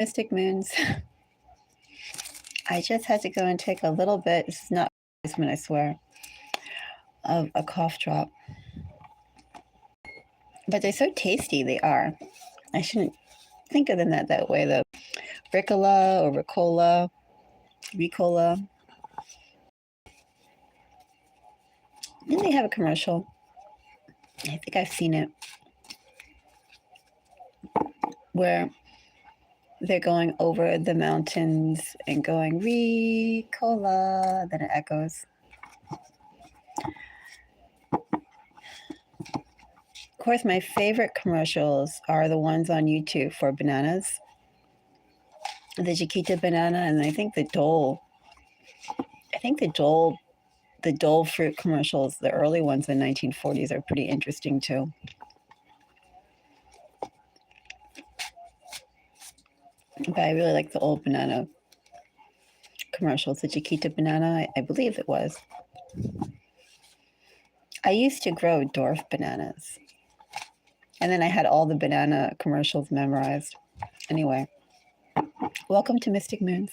Mystic Moons. I just had to go and take a little bit. This is not when I swear of a cough drop, but they're so tasty. They are. I shouldn't think of them that way though. Ricola or Ricola. Didn't they have a commercial? I think I've seen it where they're going over the mountains and going Ricola, then it echoes. Of course, my favorite commercials are the ones on YouTube for bananas. The Chiquita banana, and I think the Dole. The Dole fruit commercials, the early ones in the 1940s, are pretty interesting too. But I really like the old banana commercials. The Chiquita banana, I believe it was. I used to grow dwarf bananas. And then I had all the banana commercials memorized. Anyway, welcome to Mystic Moons.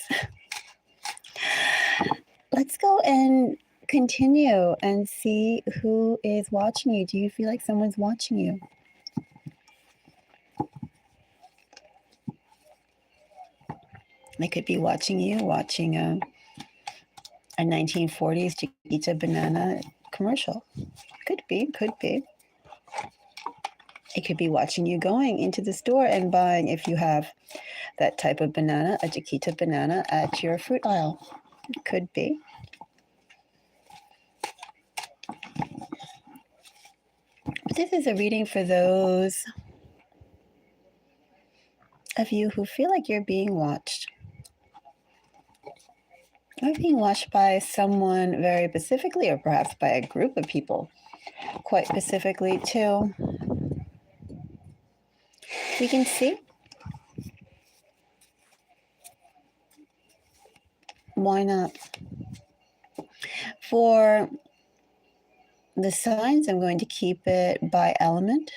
Let's go and continue and see who is watching you. Do you feel like someone's watching you? They could be watching you, watching a 1940s Chiquita banana commercial. Could be. It could be watching you going into the store and buying, if you have that type of banana, a Chiquita banana at your fruit aisle. Could be. But this is a reading for those of you who feel like you're being watched. Or being watched by someone very specifically, or perhaps by a group of people quite specifically too. We can see. Why not? For the signs, I'm going to keep it by element.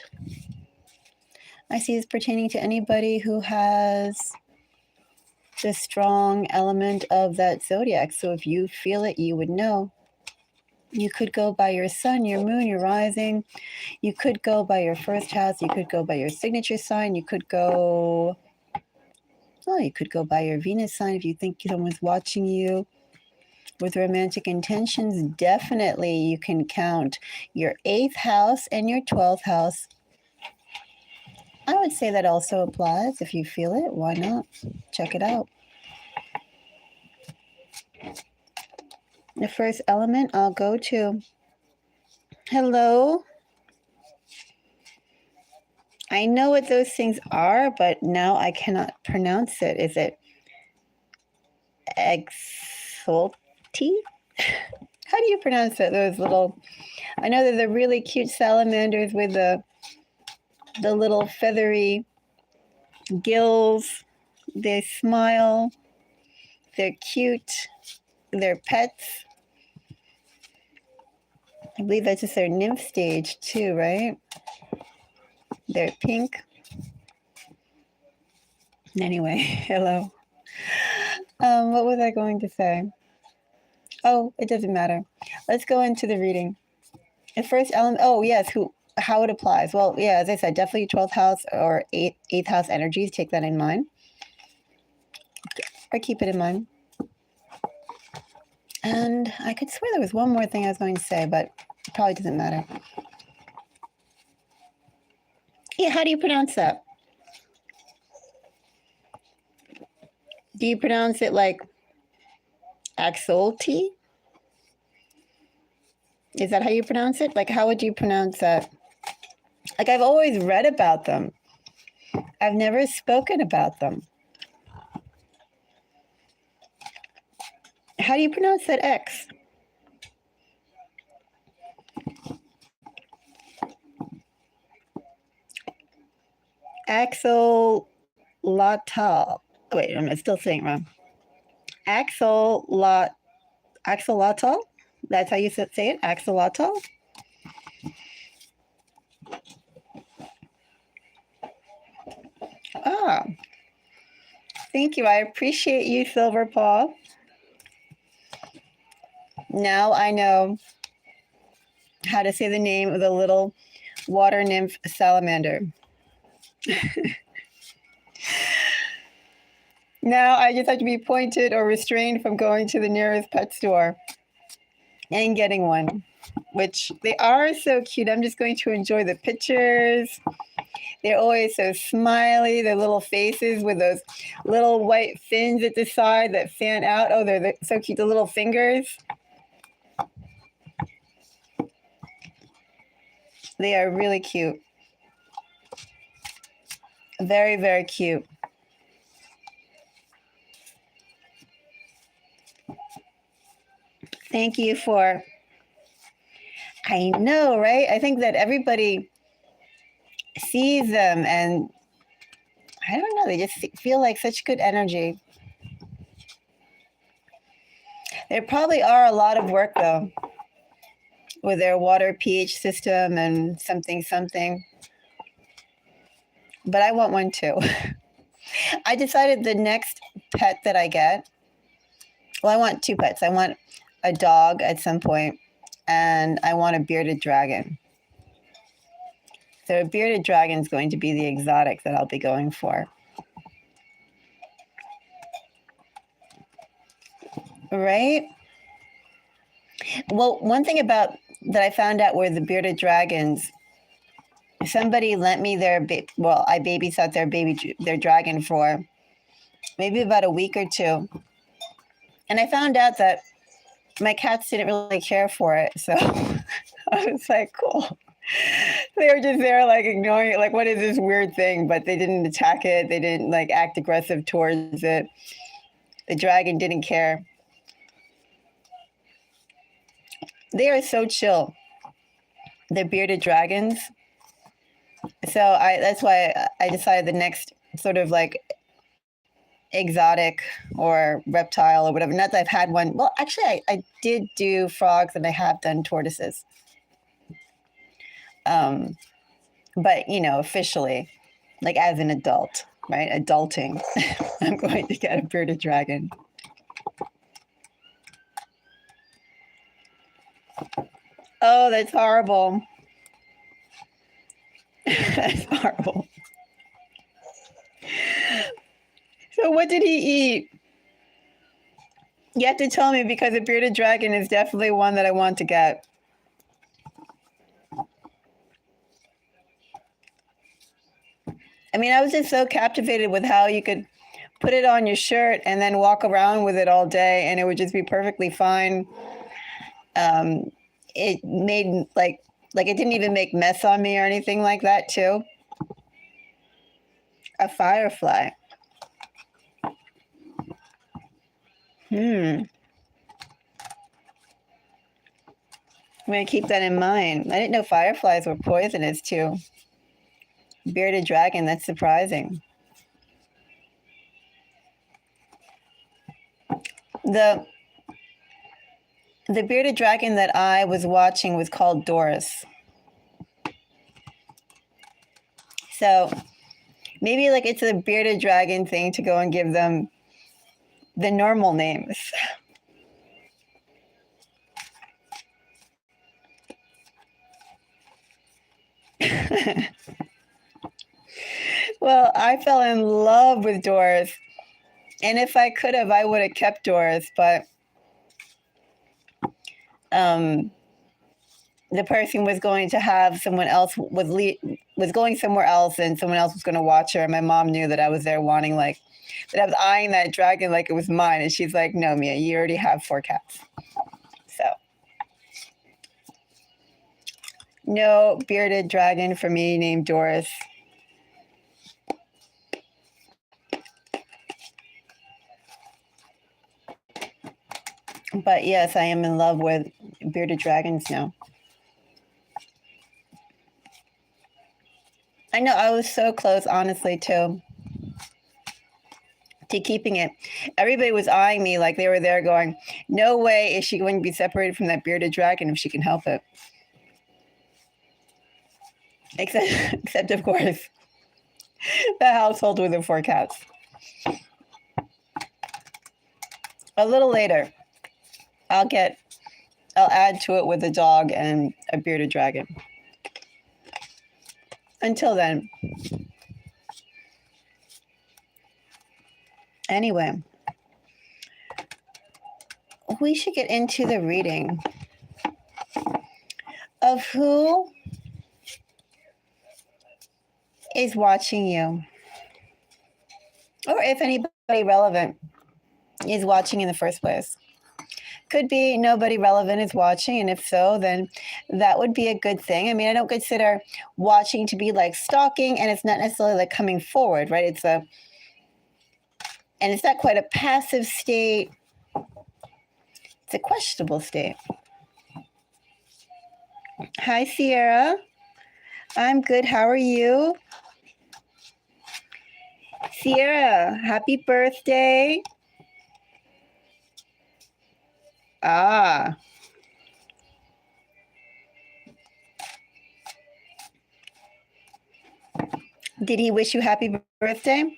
I see it's pertaining to anybody who has the strong element of that zodiac. So if you feel it, you would know. You could go by your sun, your moon, your rising. You could go by your first house. You could go by your signature sign. You could go by your Venus sign if you think someone's watching you with romantic intentions. Definitely you can count your 8th house and your 12th house. I would say that also applies. If you feel it, why not? Check it out. The first element I'll go to. Hello. I know what those things are, but now I cannot pronounce it. Is it exulti? How do you pronounce it? Those little, I know they're the really cute salamanders with the little feathery gills. They smile. They're cute. They're pets. I believe that's just their nymph stage too, right? They're pink. Anyway, hello. What was I going to say? Oh, it doesn't matter. Let's go into the reading. The first element, oh yes, how it applies. Well, yeah, as I said, definitely 12th house or 8th house energies. Take that in mind. Or keep it in mind. And I could swear there was one more thing I was going to say, but it probably doesn't matter. Yeah, how do you pronounce that? Do you pronounce it like Axolti? Is that how you pronounce it? Like, how would you pronounce that? Like, I've always read about them. I've never spoken about them. How do you pronounce that X? Axolotl. Wait, I'm still saying it wrong. Axolotl. That's how you say it? Axolotl? Ah. Thank you. I appreciate you, Silver Paw. Now I know how to say the name of the little water nymph salamander. Now I just have to be pointed or restrained from going to the nearest pet store and getting one, which they are so cute. I'm just going to enjoy the pictures. They're always so smiley, their little faces with those little white fins at the side that fan out. Oh, they're so cute, the little fingers. They are really cute. Very, very cute. Thank you for, I know, right? I think that everybody sees them and I don't know, they just feel like such good energy. There probably are a lot of work though with their water pH system and something. But I want one too. I decided the next pet that I get, well, I want two pets. I want a dog at some point and I want a bearded dragon. So a bearded dragon is going to be the exotic that I'll be going for. Right? Well, one thing about that I found out were the bearded dragons. Somebody lent me their, I babysat their dragon for maybe about a week or two. And I found out that my cats didn't really care for it. So I was like, cool. They were just there like ignoring it, like, what is this weird thing? But they didn't attack it. They didn't like act aggressive towards it. The dragon didn't care. They are so chill. They're bearded dragons. So that's why I decided the next sort of like exotic or reptile or whatever. Not that I've had one. Well, actually, I did do frogs and I have done tortoises. But, you know, officially, like as an adult, right? Adulting, I'm going to get a bearded dragon. Oh, that's horrible. That's horrible. So what did he eat? You have to tell me because a bearded dragon is definitely one that I want to get. I mean, I was just so captivated with how you could put it on your shirt and then walk around with it all day and it would just be perfectly fine. It made like it didn't even make mess on me or anything like that too. A firefly. I'm going to keep that in mind. I didn't know fireflies were poisonous too. Bearded dragon, that's surprising. The bearded dragon that I was watching was called Doris. So maybe like it's a bearded dragon thing to go and give them the normal names. Well, I fell in love with Doris. And if I could have, I would have kept Doris, but the person was going to have someone else was going somewhere else and someone else was going to watch her. And my mom knew that I was there wanting that I was eyeing that dragon like it was mine. And she's like, no, Mia, you already have 4 cats. So no bearded dragon for me named Doris. But yes, I am in love with bearded dragons now. I know I was so close, honestly, to keeping it. Everybody was eyeing me like they were there going, no way is she going to be separated from that bearded dragon if she can help it. Except of course, the household with the 4 cats. A little later, I'll add to it with a dog and a bearded dragon. Until then. Anyway, we should get into the reading of who is watching you, or if anybody relevant is watching in the first place. Could be nobody relevant is watching, and if so, then that would be a good thing. I mean, I don't consider watching to be like stalking, and it's not necessarily like coming forward, right? It's not quite a passive state. It's a questionable state. Hi, Sierra. I'm good. How are you? Sierra, happy birthday. Ah. Did he wish you happy birthday?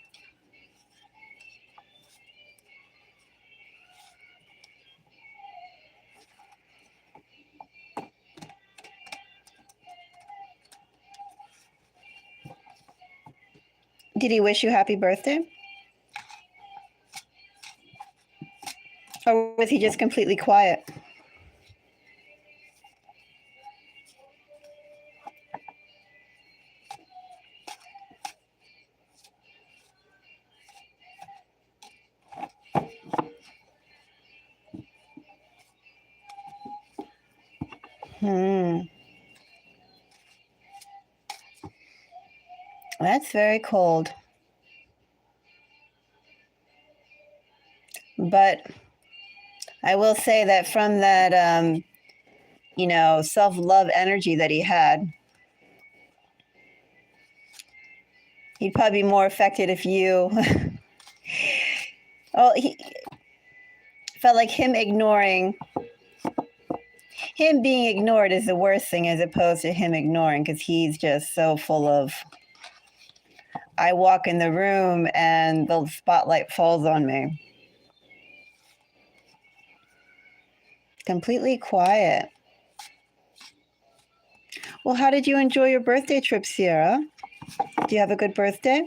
Did he wish you happy birthday? Or was he just completely quiet? That's very cold. But I will say that from that, self-love energy that he had, he'd probably be more affected if you... he felt like him being ignored is the worst thing as opposed to him ignoring, because he's just so full of, I walk in the room and the spotlight falls on me. Completely quiet. Well, how did you enjoy your birthday trip, Sierra? Do you have a good birthday?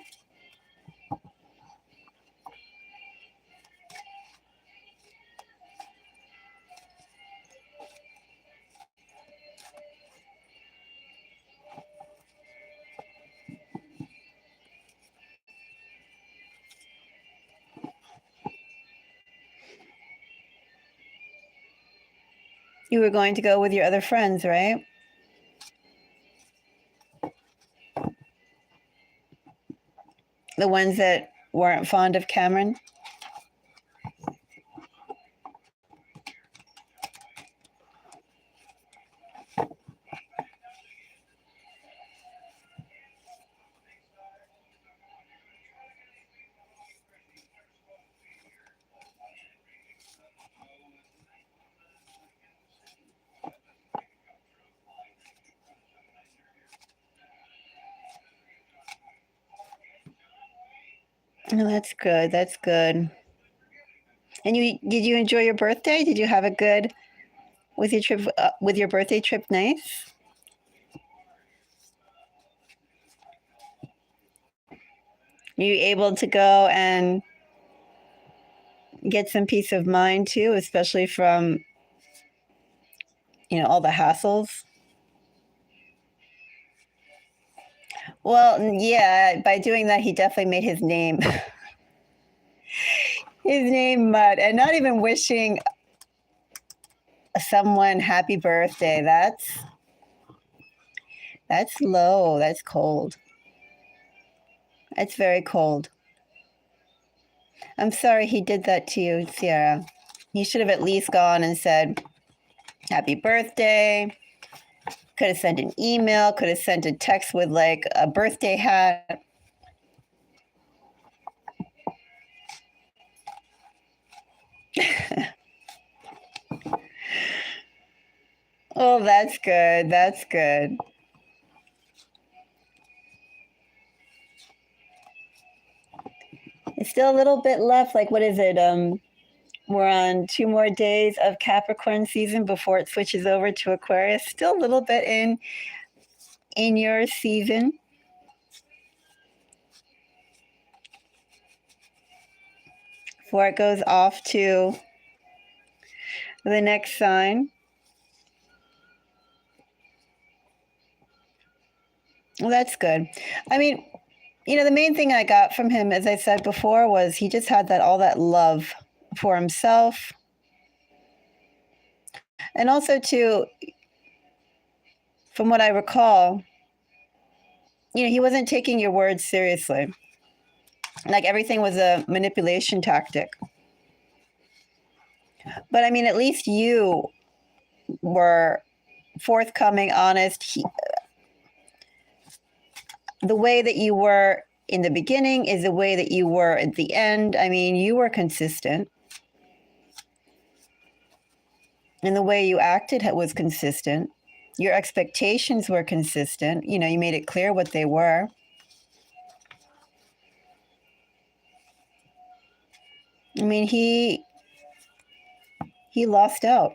You were going to go with your other friends, right? The ones that weren't fond of Cameron? Oh, that's good. That's good. And did you enjoy your birthday? Did you have a good with your trip with your birthday trip? Nice. Were you able to go and get some peace of mind too, especially from all the hassles? Well, yeah, by doing that, he definitely made his name mud, and not even wishing someone happy birthday. That's low. That's cold. That's very cold. I'm sorry he did that to you, Sierra. You should have at least gone and said, happy birthday. Could have sent an email, could have sent a text with like a birthday hat. Oh, that's good. That's good. It's still a little bit left. Like, what is it? We're on 2 more days of Capricorn season before it switches over to Aquarius. Still a little bit in your season. Before it goes off to the next sign. Well, that's good. I mean, the main thing I got from him, as I said before, was he just had all that love for himself. And also, too, from what I recall, he wasn't taking your words seriously. Like everything was a manipulation tactic. But I mean, at least you were forthcoming, honest. The way that you were in the beginning is the way that you were at the end. I mean, you were consistent. And the way you acted was consistent. Your expectations were consistent. You made it clear what they were. I mean, he lost out.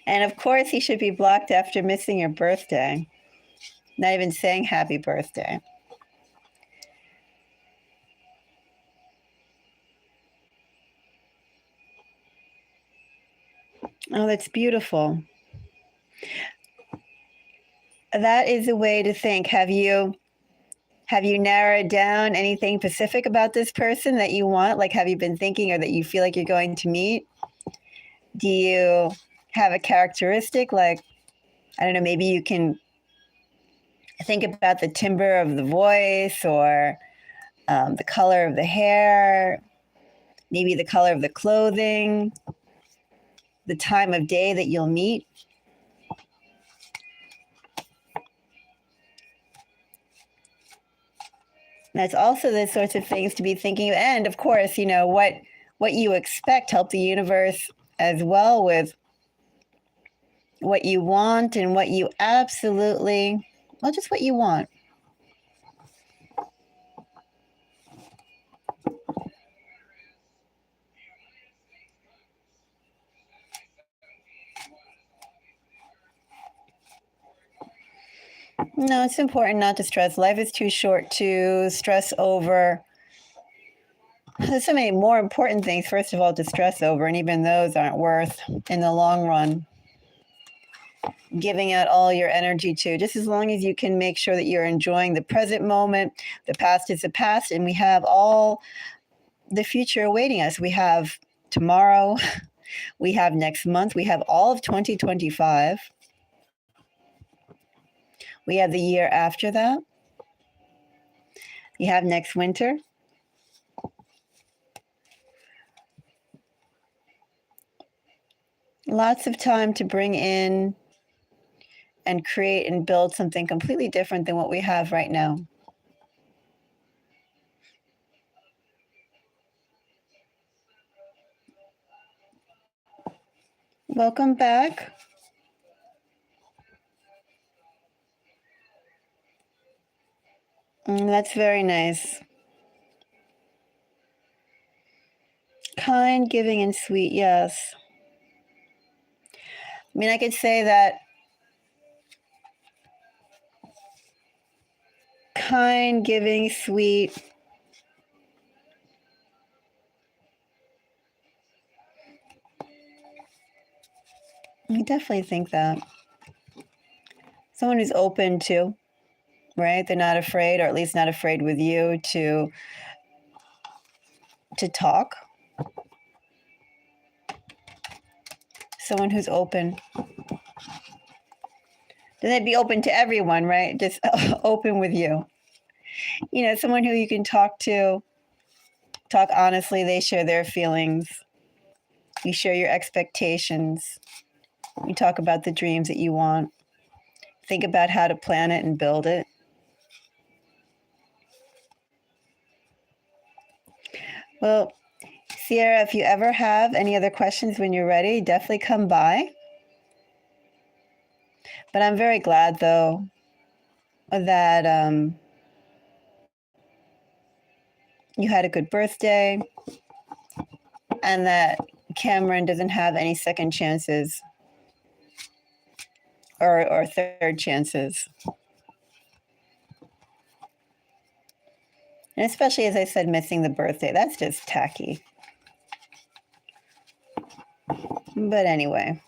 And of course, he should be blocked after missing your birthday. Not even saying happy birthday. Oh, that's beautiful. That is a way to think. Have you narrowed down anything specific about this person that you want? Like, have you been thinking or that you feel like you're going to meet? Do you have a characteristic? Like, I don't know, maybe you can think about the timbre of the voice or the color of the hair, maybe the color of the clothing, the time of day that you'll meet. That's also the sorts of things to be thinking of. And of course, what you expect. Help the universe as well with what you want and what you absolutely, just what you want. No, it's important not to stress. Life is too short to stress over. There's so many more important things, first of all, to stress over, and even those aren't worth, in the long run, giving out all your energy to. Just as long as you can make sure that you're enjoying the present moment. The past is the past, and we have all the future awaiting us. We have tomorrow. We have next month. We have all of 2025. We have the year after that. You have next winter. Lots of time to bring in and create and build something completely different than what we have right now. Welcome back. That's very nice. Kind, giving, and sweet, yes. I mean, I could say that kind, giving, sweet. I definitely think that. Someone who's open to, right? They're not afraid, or at least not afraid with you to talk. Someone who's open. Then they'd be open to everyone, right? Just open with you. Someone who you can talk to, talk honestly. They share their feelings. You share your expectations. You talk about the dreams that you want. Think about how to plan it and build it. Well, Sierra, if you ever have any other questions when you're ready, definitely come by. But I'm very glad, though, that you had a good birthday and that Cameron doesn't have any second chances or third chances. And especially, as I said, missing the birthday. That's just tacky. But anyway.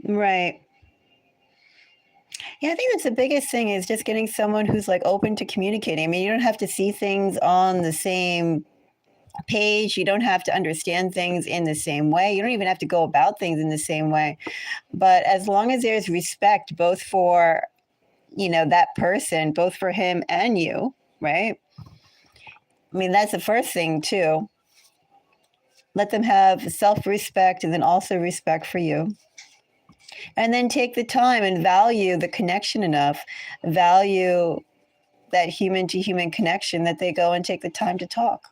Right. Yeah, I think that's the biggest thing is just getting someone who's like open to communicating. I mean, you don't have to see things on the same page. You don't have to understand things in the same way. You don't even have to go about things in the same way. But as long as there's respect both for, that person, both for him and you, right? I mean, that's the first thing too. Let them have self-respect and then also respect for you. And then take the time and value the connection enough, value that human to human connection that they go and take the time to talk,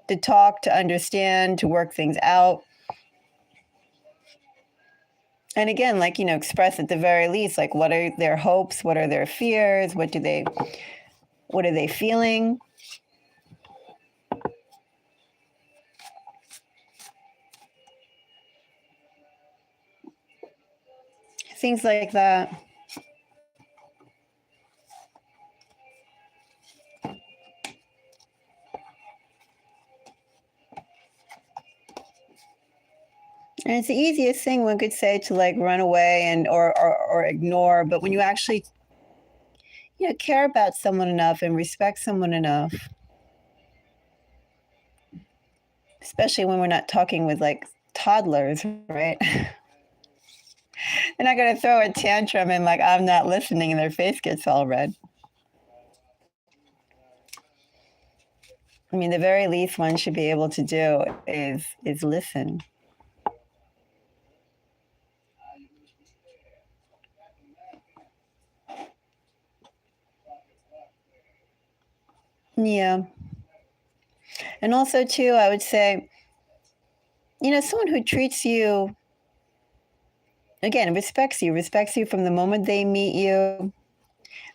to understand, to work things out. And again, like, express at the very least, like, what are their hopes? What are their fears? What are they feeling? Things like that. And it's the easiest thing one could say to like run away and or ignore. But when you actually, care about someone enough and respect someone enough, especially when we're not talking with like toddlers, right? They're not going to throw a tantrum and like, I'm not listening, and their face gets all red. I mean, the very least one should be able to do is listen. Yeah. And also too, I would say, someone who treats you, again, respects you from the moment they meet you.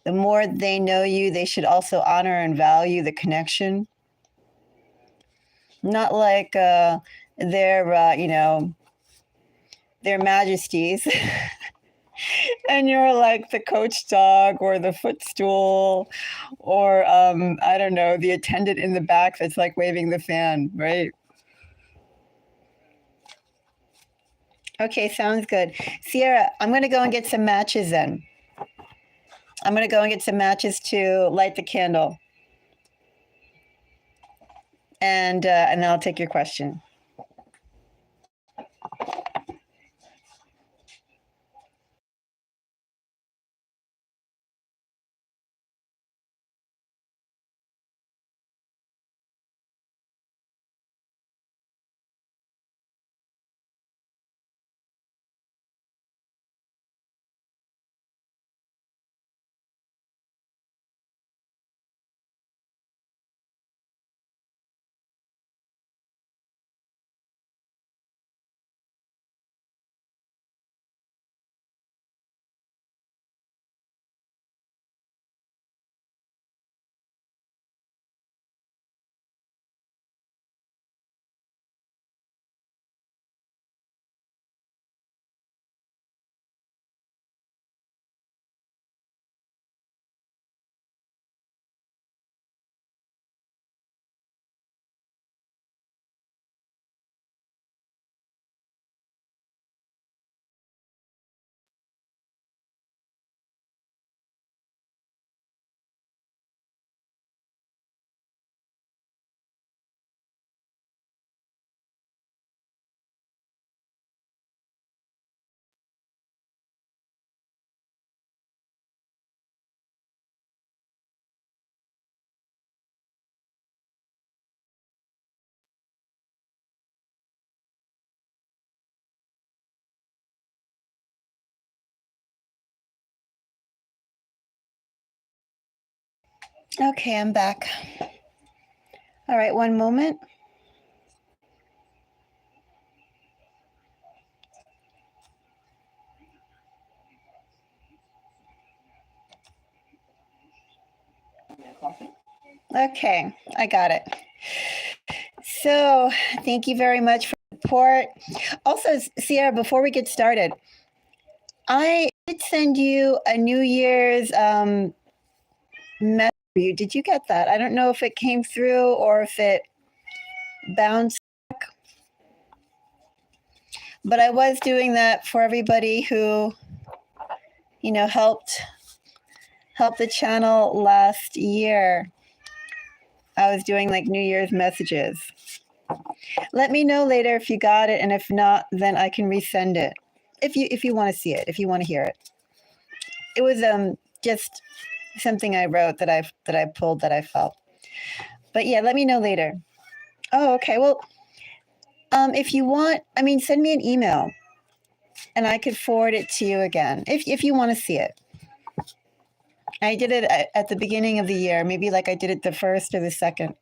The more they know you, they should also honor and value the connection. Not like their majesties. And you're like the coach dog or the footstool or I don't know, the attendant in the back that's like waving the fan, right? Okay, sounds good. Sierra, I'm going to go and get some matches then. I'm going to go and get some matches to light the candle. And then I'll take your question. Okay, I'm back. All right, one moment. Okay, I got it. So thank you very much for the support. Also, Sierra, before we get started, I did send you a New Year's message. Did you get that? I don't know if it came through or if it bounced back, but I was doing that for everybody who, helped the channel last year. I was doing like New Year's messages. Let me know later if you got it, and if not, then I can resend it. If you want to see it, if you want to hear it. It was just something I wrote that I pulled that I felt. But yeah, let me know later. Oh, okay. Well, if you want, send me an email, and I could forward it to you again if you want to see it. I did it at the beginning of the year, maybe like I did it the 1st or the 2nd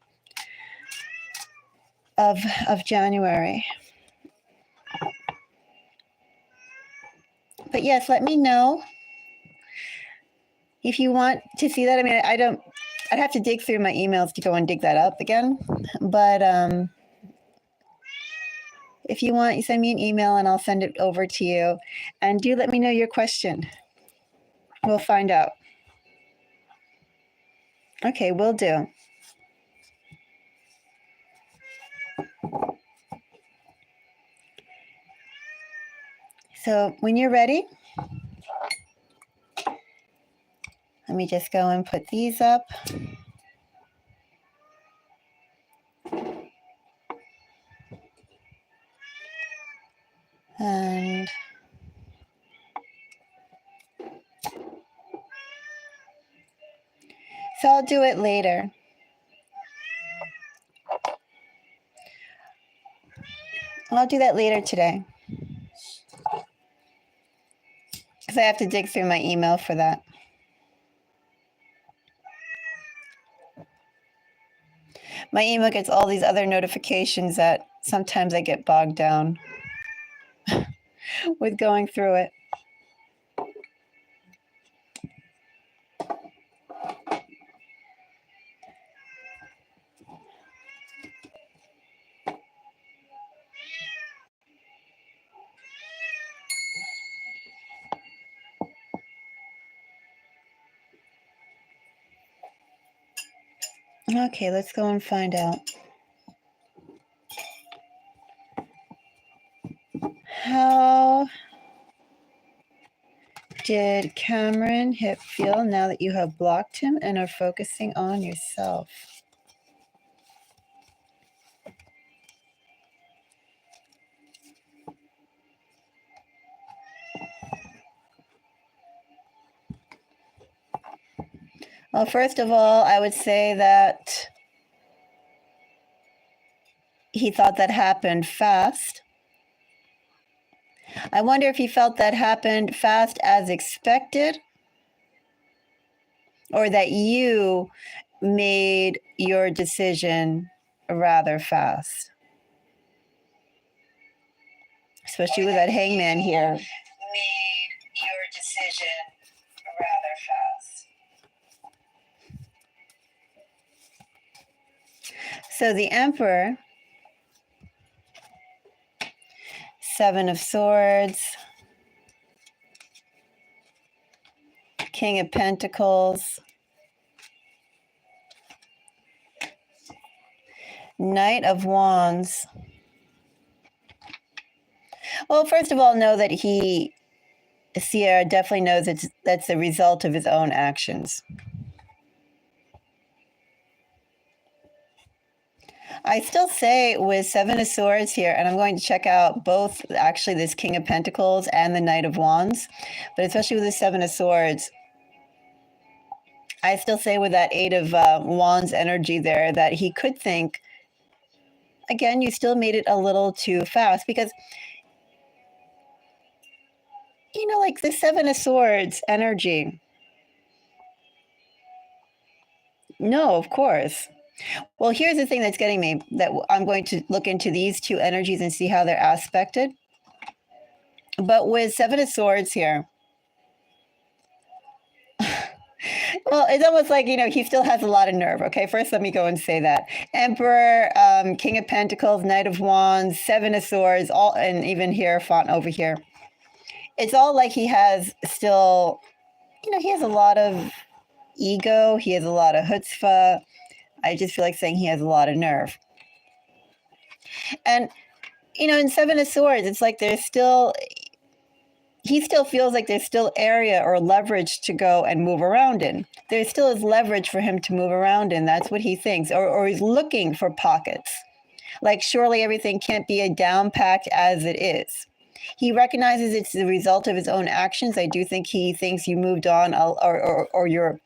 of January. But yes, let me know if you want to see that. I'd have to dig through my emails to go and dig that up again. But if you want, you send me an email and I'll send it over to you. And do let me know your question. We'll find out. Okay, will do. So when you're ready, let me just go and put these up. And so I'll do it later. I'll do that later today, because I have to dig through my email for that. My email gets all these other notifications that sometimes I get bogged down with going through it. Okay, let's go and find out. How did Cameron Hip feel now that you have blocked him and are focusing on yourself? Well, first of all, I would say that he thought that happened fast. I wonder if he felt that happened fast as expected, or that you made your decision rather fast. Especially with that hangman here. Made your decision rather fast. So the Emperor, 7 of Swords, King of Pentacles, Knight of Wands. Well, first of all, know that Sierra definitely knows that's the result of his own actions. I still say with 7 of Swords here, and I'm going to check out both, actually, this King of Pentacles and the Knight of Wands, but especially with the 7 of Swords, I still say with that 8 of Wands energy there that he could think, again, you still made it a little too fast, because like the 7 of Swords energy. No, of course. Well, here's the thing that's getting me, that I'm going to look into these two energies and see how they're aspected. But with 7 of Swords here, Well, it's almost like, he still has a lot of nerve. Okay, first let me go and say that. Emperor, King of Pentacles, Knight of Wands, Seven of Swords, all, and even here, font over here. It's all like he has still, he has a lot of ego. He has a lot of chutzpah. I just feel like saying he has a lot of nerve. And, in Seven of Swords, it's like he still feels like there's still area or leverage to go and move around in. There still is leverage for him to move around in. That's what he thinks. Or he's looking for pockets. Like, surely everything can't be a down packed as it is. He recognizes it's the result of his own actions. I do think he thinks you moved on, or you're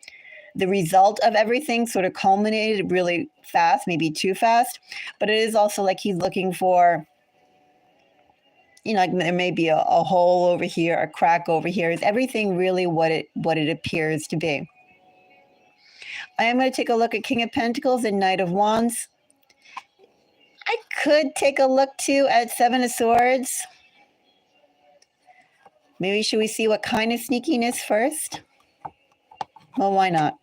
the result of everything sort of culminated really fast, maybe too fast. But it is also like he's looking for, like there may be a hole over here, a crack over here. Is everything really what it appears to be? I am going to take a look at King of Pentacles and Knight of Wands. I could take a look too at Seven of Swords. Maybe should we see what kind of sneakiness first? Well, why not?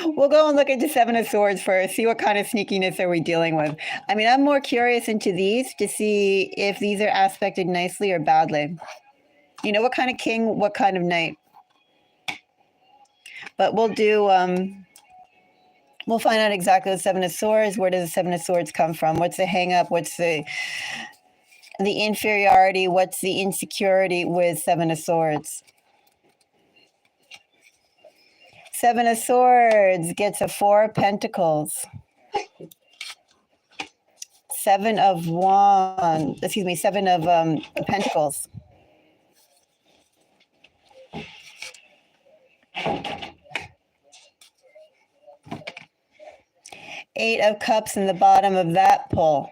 We'll go and look into Seven of Swords first, see what kind of sneakiness are we dealing with. I mean, I'm more curious into these to see if these are aspected nicely or badly. What kind of king, what kind of knight. But we'll do, we'll find out exactly the Seven of Swords. Where does the Seven of Swords come from? What's the hang up? What's the inferiority? What's the insecurity with Seven of Swords? Seven of Swords gets a Four of Pentacles. Seven of Pentacles. Eight of Cups in the bottom of that pull.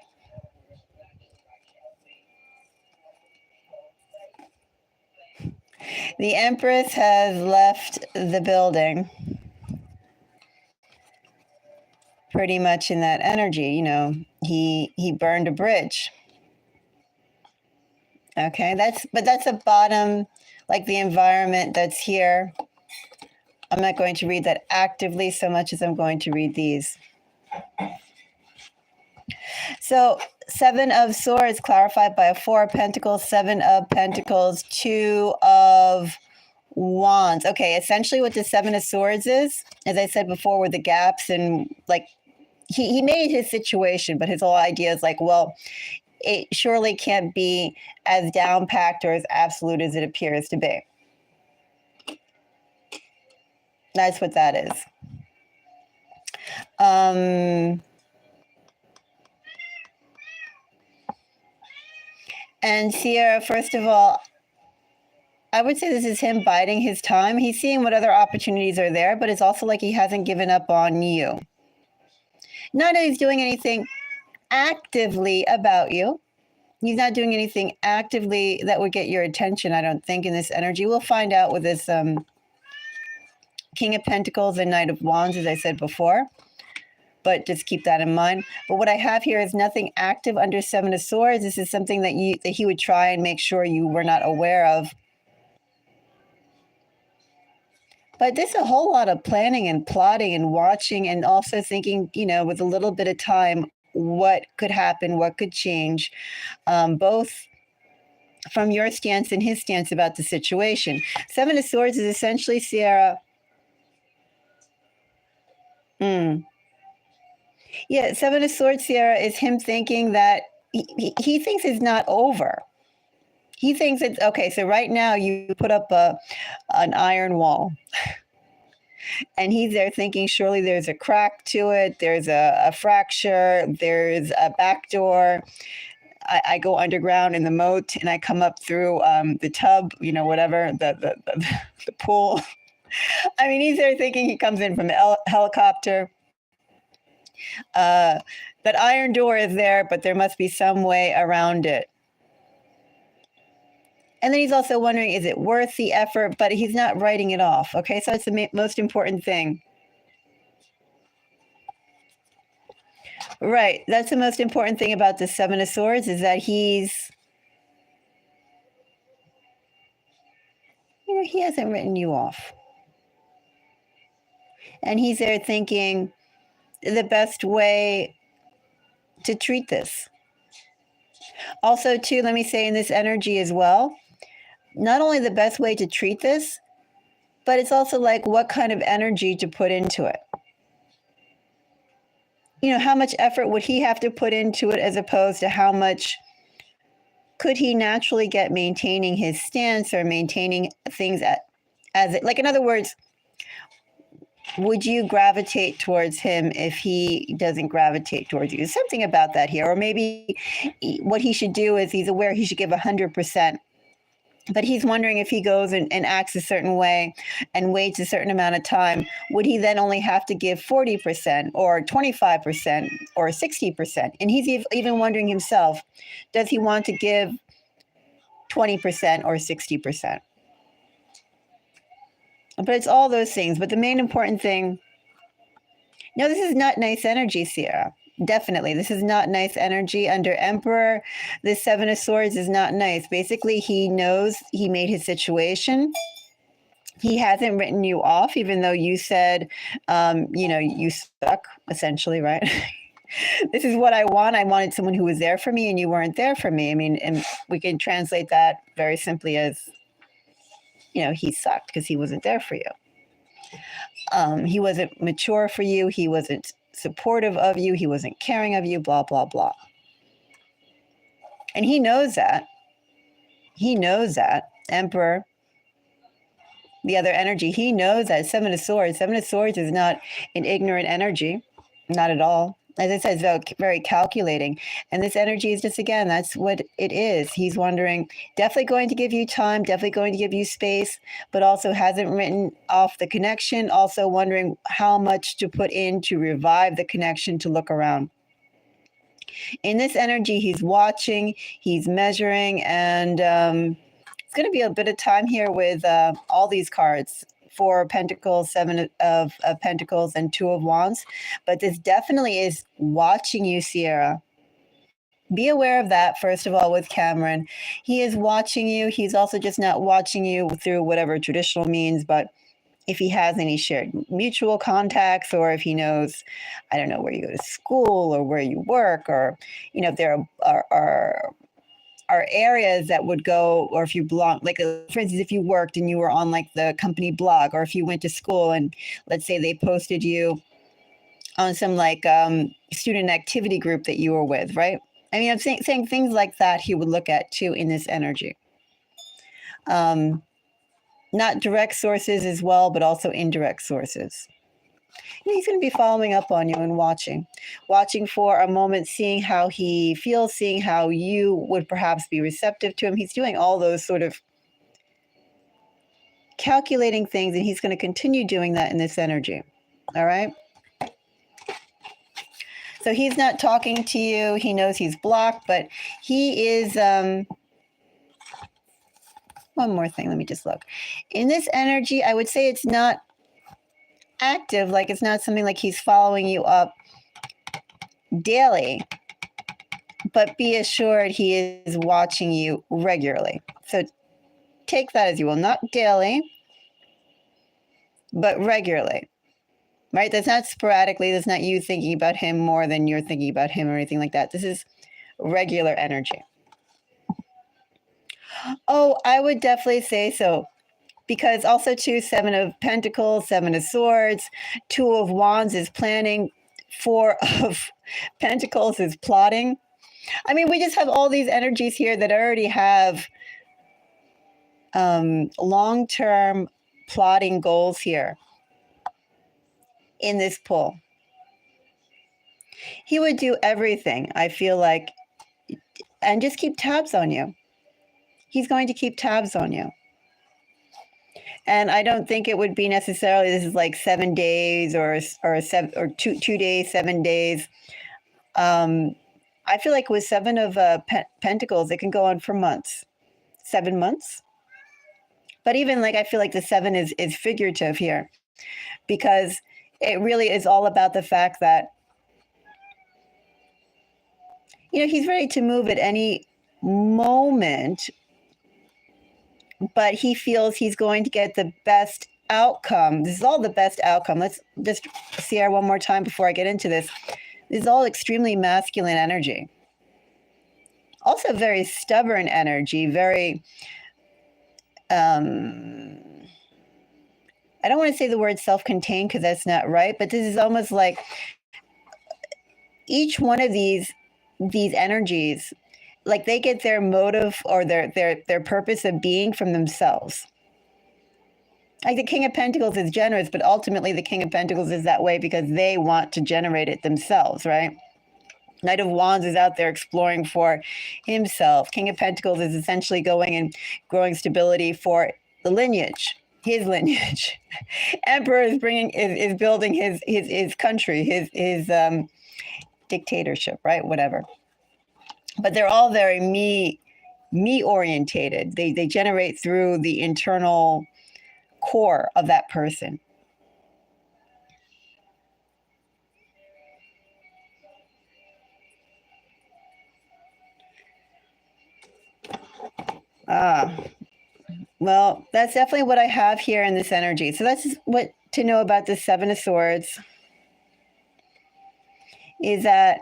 The Empress has left the building. Pretty much in that energy, he burned a bridge. Okay, that's a bottom, like the environment that's here. I'm not going to read that actively so much as I'm going to read these. So Seven of Swords clarified by a Four of Pentacles, Seven of Pentacles, Two of Wands. Okay, essentially what the Seven of Swords is, as I said before, were the gaps and like he made his situation, but his whole idea is like, well, it surely can't be as down-packed or as absolute as it appears to be. That's what that is. And Sierra, first of all, I would say this is him biding his time. He's seeing what other opportunities are there, but it's also like he hasn't given up on you. Not that he's doing anything actively about you. He's not doing anything actively that would get your attention, I don't think, in this energy. We'll find out with this King of Pentacles and Knight of Wands, as I said before. But just keep that in mind. But what I have here is nothing active under Seven of Swords. This is something that he would try and make sure you were not aware of. But there's a whole lot of planning and plotting and watching and also thinking, with a little bit of time, what could happen, what could change, both from your stance and his stance about the situation. Seven of Swords is essentially, Sierra. Yeah, Seven of Swords, Sierra, is him thinking that he thinks it's not over. He thinks it's okay. So right now you put up an iron wall. And he's there thinking, surely there's a crack to it. There's a fracture. There's a back door. I go underground in the moat and I come up through the tub, whatever, the pool. I mean, he's there thinking he comes in from the helicopter. That iron door is there, but there must be some way around it. And then he's also wondering, is it worth the effort? But he's not writing it off. Okay, so it's the most important thing. Right. That's the most important thing about the Seven of Swords is that he hasn't written you off. And he's there thinking the best way to treat this. Also, too, let me say in this energy as well, not only the best way to treat this, but it's also like what kind of energy to put into it. You know, how much effort would he have to put into it as opposed to how much could he naturally get maintaining his stance or maintaining things as it, like, in other words, would you gravitate towards him if he doesn't gravitate towards you? Something about that here. Or maybe what he should do is he's aware he should give 100%, but he's wondering if he goes and acts a certain way and waits a certain amount of time, would he then only have to give 40% or 25% or 60%? And he's even wondering himself, does he want to give 20% or 60%? But it's all those things. But the main important thing, no, this is not nice energy, Sierra. Definitely. This is not nice energy. Under Emperor, the Seven of Swords is not nice. Basically, he knows he made his situation. He hasn't written you off, even though you said, you suck, essentially, right? This is what I want. I wanted someone who was there for me, and you weren't there for me. I mean, and we can translate that very simply as, he sucked because he wasn't there for you. He wasn't mature for you. He wasn't supportive of you. He wasn't caring of you, blah, blah, blah. And he knows that. He knows that. Emperor, the other energy, he knows that. Seven of Swords. Seven of Swords is not an ignorant energy. Not at all. As I said, it's very, very calculating. And this energy is just, again, that's what it is. He's wondering, definitely going to give you time, definitely going to give you space, but also hasn't written off the connection. Also wondering how much to put in to revive the connection, to look around. In this energy, he's watching, he's measuring, and it's going to be a bit of time here with all these cards. Four of Pentacles, Seven of Pentacles, and Two of Wands. But this definitely is watching you, Sierra. Be aware of that, first of all, with Cameron. He is watching you. He's also just not watching you through whatever traditional means, but if he has any shared mutual contacts, or if he knows, I don't know, where you go to school or where you work, or, if there are areas that would go, or if you belong, like, for instance, if you worked and you were on like the company blog, or if you went to school and let's say they posted you on some like student activity group that you were with, right? I mean, I'm saying things like that he would look at too in this energy. Not direct sources as well, but also indirect sources. He's going to be following up on you and watching for a moment, seeing how he feels, seeing how you would perhaps be receptive to him. He's doing all those sort of calculating things, and he's going to continue doing that in this energy. All right. So he's not talking to you. He knows he's blocked, but he is, one more thing. Let me just look. In this energy, I would say it's not active, like it's not something like he's following you up daily, but be assured he is watching you regularly. So take that as you will, not daily, but regularly, right? That's not sporadically. That's not you thinking about him more than you're thinking about him or anything like that. This is regular energy. Oh, I would definitely say so. Because also too, Seven of Pentacles, Seven of Swords, Two of Wands is planning, Four of Pentacles is plotting. I mean, we just have all these energies here that already have long-term plotting goals here in this pull. He would do everything, I feel like, and just keep tabs on you. He's going to keep tabs on you. And I don't think it would be necessarily, this is like 7 days or 2 days, 7 days. I feel like with Seven of Pentacles, it can go on for months, 7 months. But even like, I feel like the 7 is figurative here, because it really is all about the fact that, he's ready to move at any moment, but he feels he's going to get the best outcome. This is all the best outcome. Let's just see her one more time before I get into this. This is all extremely masculine energy. Also very stubborn energy, very, I don't want to say the word self-contained because that's not right, but this is almost like each one of these energies, like they get their motive or their purpose of being from themselves. Like the King of Pentacles is generous, but ultimately the King of Pentacles is that way because they want to generate it themselves, right? Knight of Wands is out there exploring for himself. King of Pentacles is essentially going and growing stability for the lineage, his lineage. Emperor is building his country, his dictatorship, right? Whatever. But they're all very me orientated. They generate through the internal core of that person. Well, that's definitely what I have here in this energy. So that's what to know about the Seven of Swords is that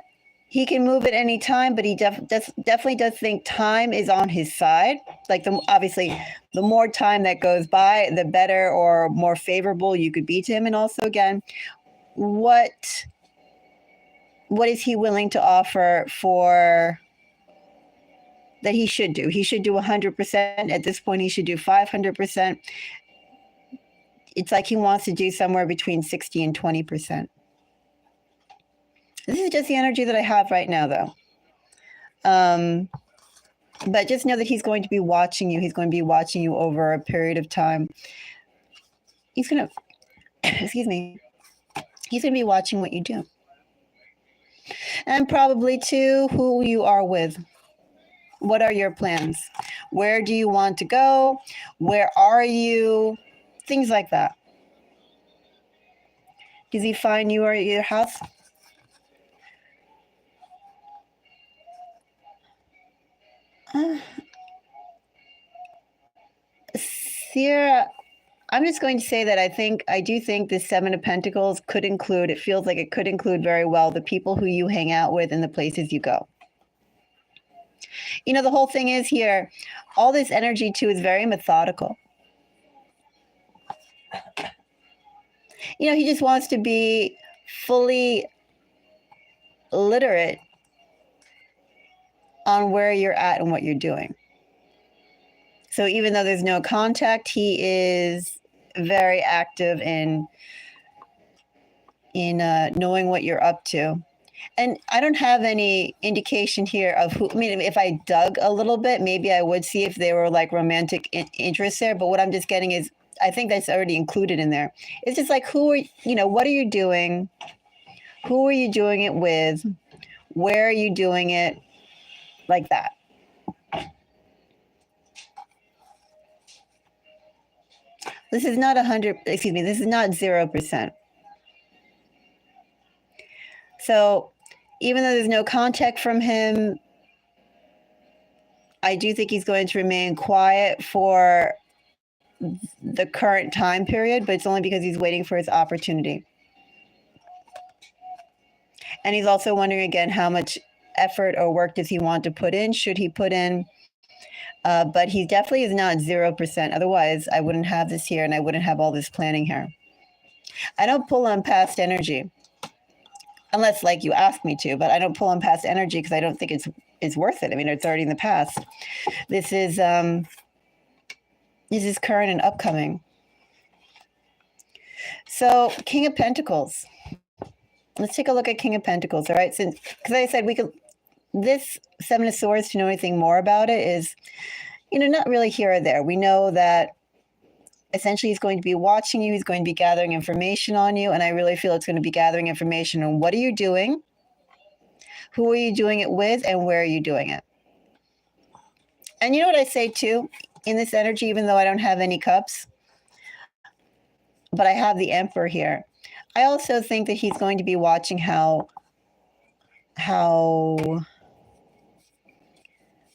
he can move at any time, but he definitely does think time is on his side. Like obviously, the more time that goes by, the better or more favorable you could be to him. And also, again, what is he willing to offer for that he should do? He should do 100%. At this point, he should do 500%. It's like he wants to do somewhere between 60 and 20%. This is just the energy that I have right now, though. But just know that he's going to be watching you. He's going to be watching you over a period of time. He's going to, excuse me, he's going to be watching what you do. And probably, too, who you are with. What are your plans? Where do you want to go? Where are you? Things like that. Does he find you or your house? Sierra, I'm just going to say that I do think the Seven of Pentacles could include, it feels like it could include very well the people who you hang out with and the places you go. You know, the whole thing is here, all this energy too is very methodical. You know, he just wants to be fully literate on where you're at and what you're doing. So even though there's no contact, he is very active in knowing what you're up to. And I don't have any indication here of who, I mean, if I dug a little bit, maybe I would see if there were like romantic interests there. But what I'm just getting is, I think that's already included in there. It's just like, what are you doing? Who are you doing it with? Where are you doing it? Like that. This is not this is not 0%. So even though there's no contact from him, I do think he's going to remain quiet for the current time period, but it's only because he's waiting for his opportunity. And he's also wondering again, how much effort or work does he want to put in? Should he put in? But he definitely is not 0%. Otherwise, I wouldn't have this here and I wouldn't have all this planning here. I don't pull on past energy. Unless, like, you ask me to, but I don't pull on past energy because I don't think it's worth it. I mean, it's already in the past. This is current and upcoming. So, King of Pentacles. Let's take a look at King of Pentacles, all right? Because I said this Seven of Swords, to know anything more about it is, not really here or there. We know that essentially he's going to be watching you. He's going to be gathering information on you. And I really feel it's going to be gathering information on what are you doing? Who are you doing it with? And where are you doing it? And you know what I say too, in this energy, even though I don't have any cups, but I have the Emperor here. I also think that he's going to be watching how I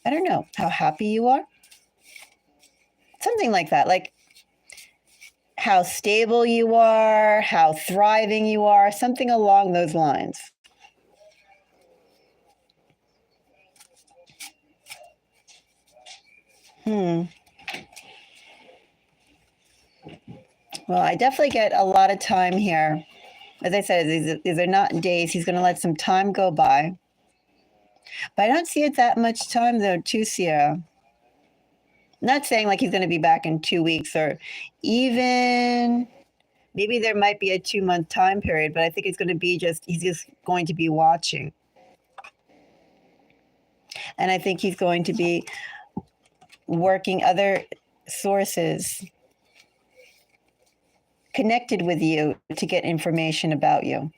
don't know, how happy you are. Something like that. Like, how stable you are, how thriving you are, something along those lines. Well, I definitely get a lot of time here. As I said, these are not days. He's going to let some time go by. But I don't see it that much time, though, too, Sierra. Not saying like he's going to be back in 2 weeks or even maybe there might be a 2-month time period, but I think it's going to be he's just going to be watching. And I think he's going to be working other sources connected with you to get information about you.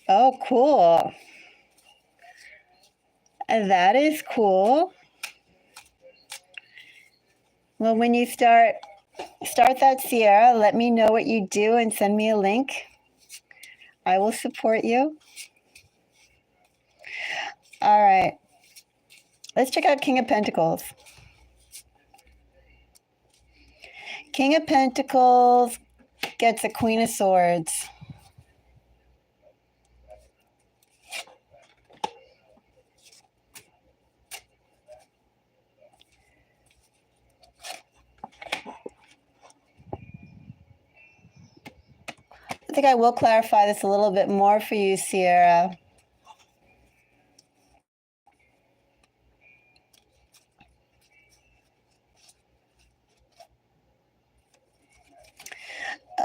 Oh, cool. And that is cool. Well, when you start that, Sierra, let me know what you do and send me a link. I will support you. All right. Let's check out King of Pentacles. King of Pentacles gets a Queen of Swords. I think I will clarify this a little bit more for you, Sierra.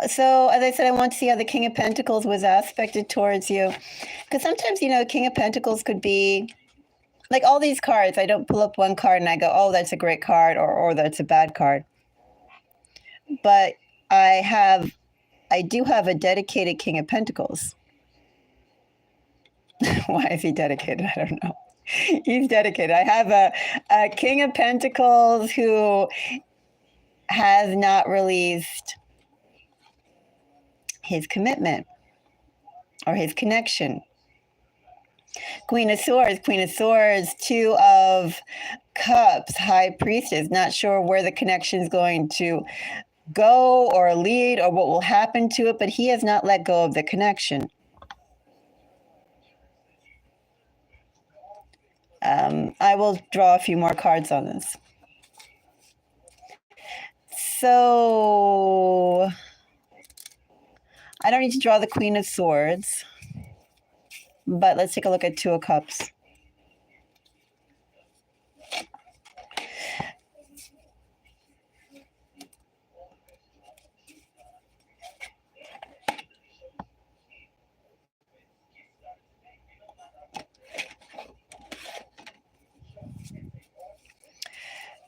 So, as I said, I want to see how the King of Pentacles was aspected towards you. Because sometimes, King of Pentacles could be like all these cards. I don't pull up one card and I go, oh, that's a great card or that's a bad card. But I do have a dedicated King of Pentacles. Why is he dedicated? I don't know. He's dedicated. I have a King of Pentacles who has not released his commitment or his connection. Queen of Swords, Two of Cups, High Priestess. Not sure where the connection is going to go or lead or what will happen to it, but he has not let go of the connection. I will draw a few more cards on this. So I don't need to draw the Queen of Swords, but let's take a look at Two of Cups.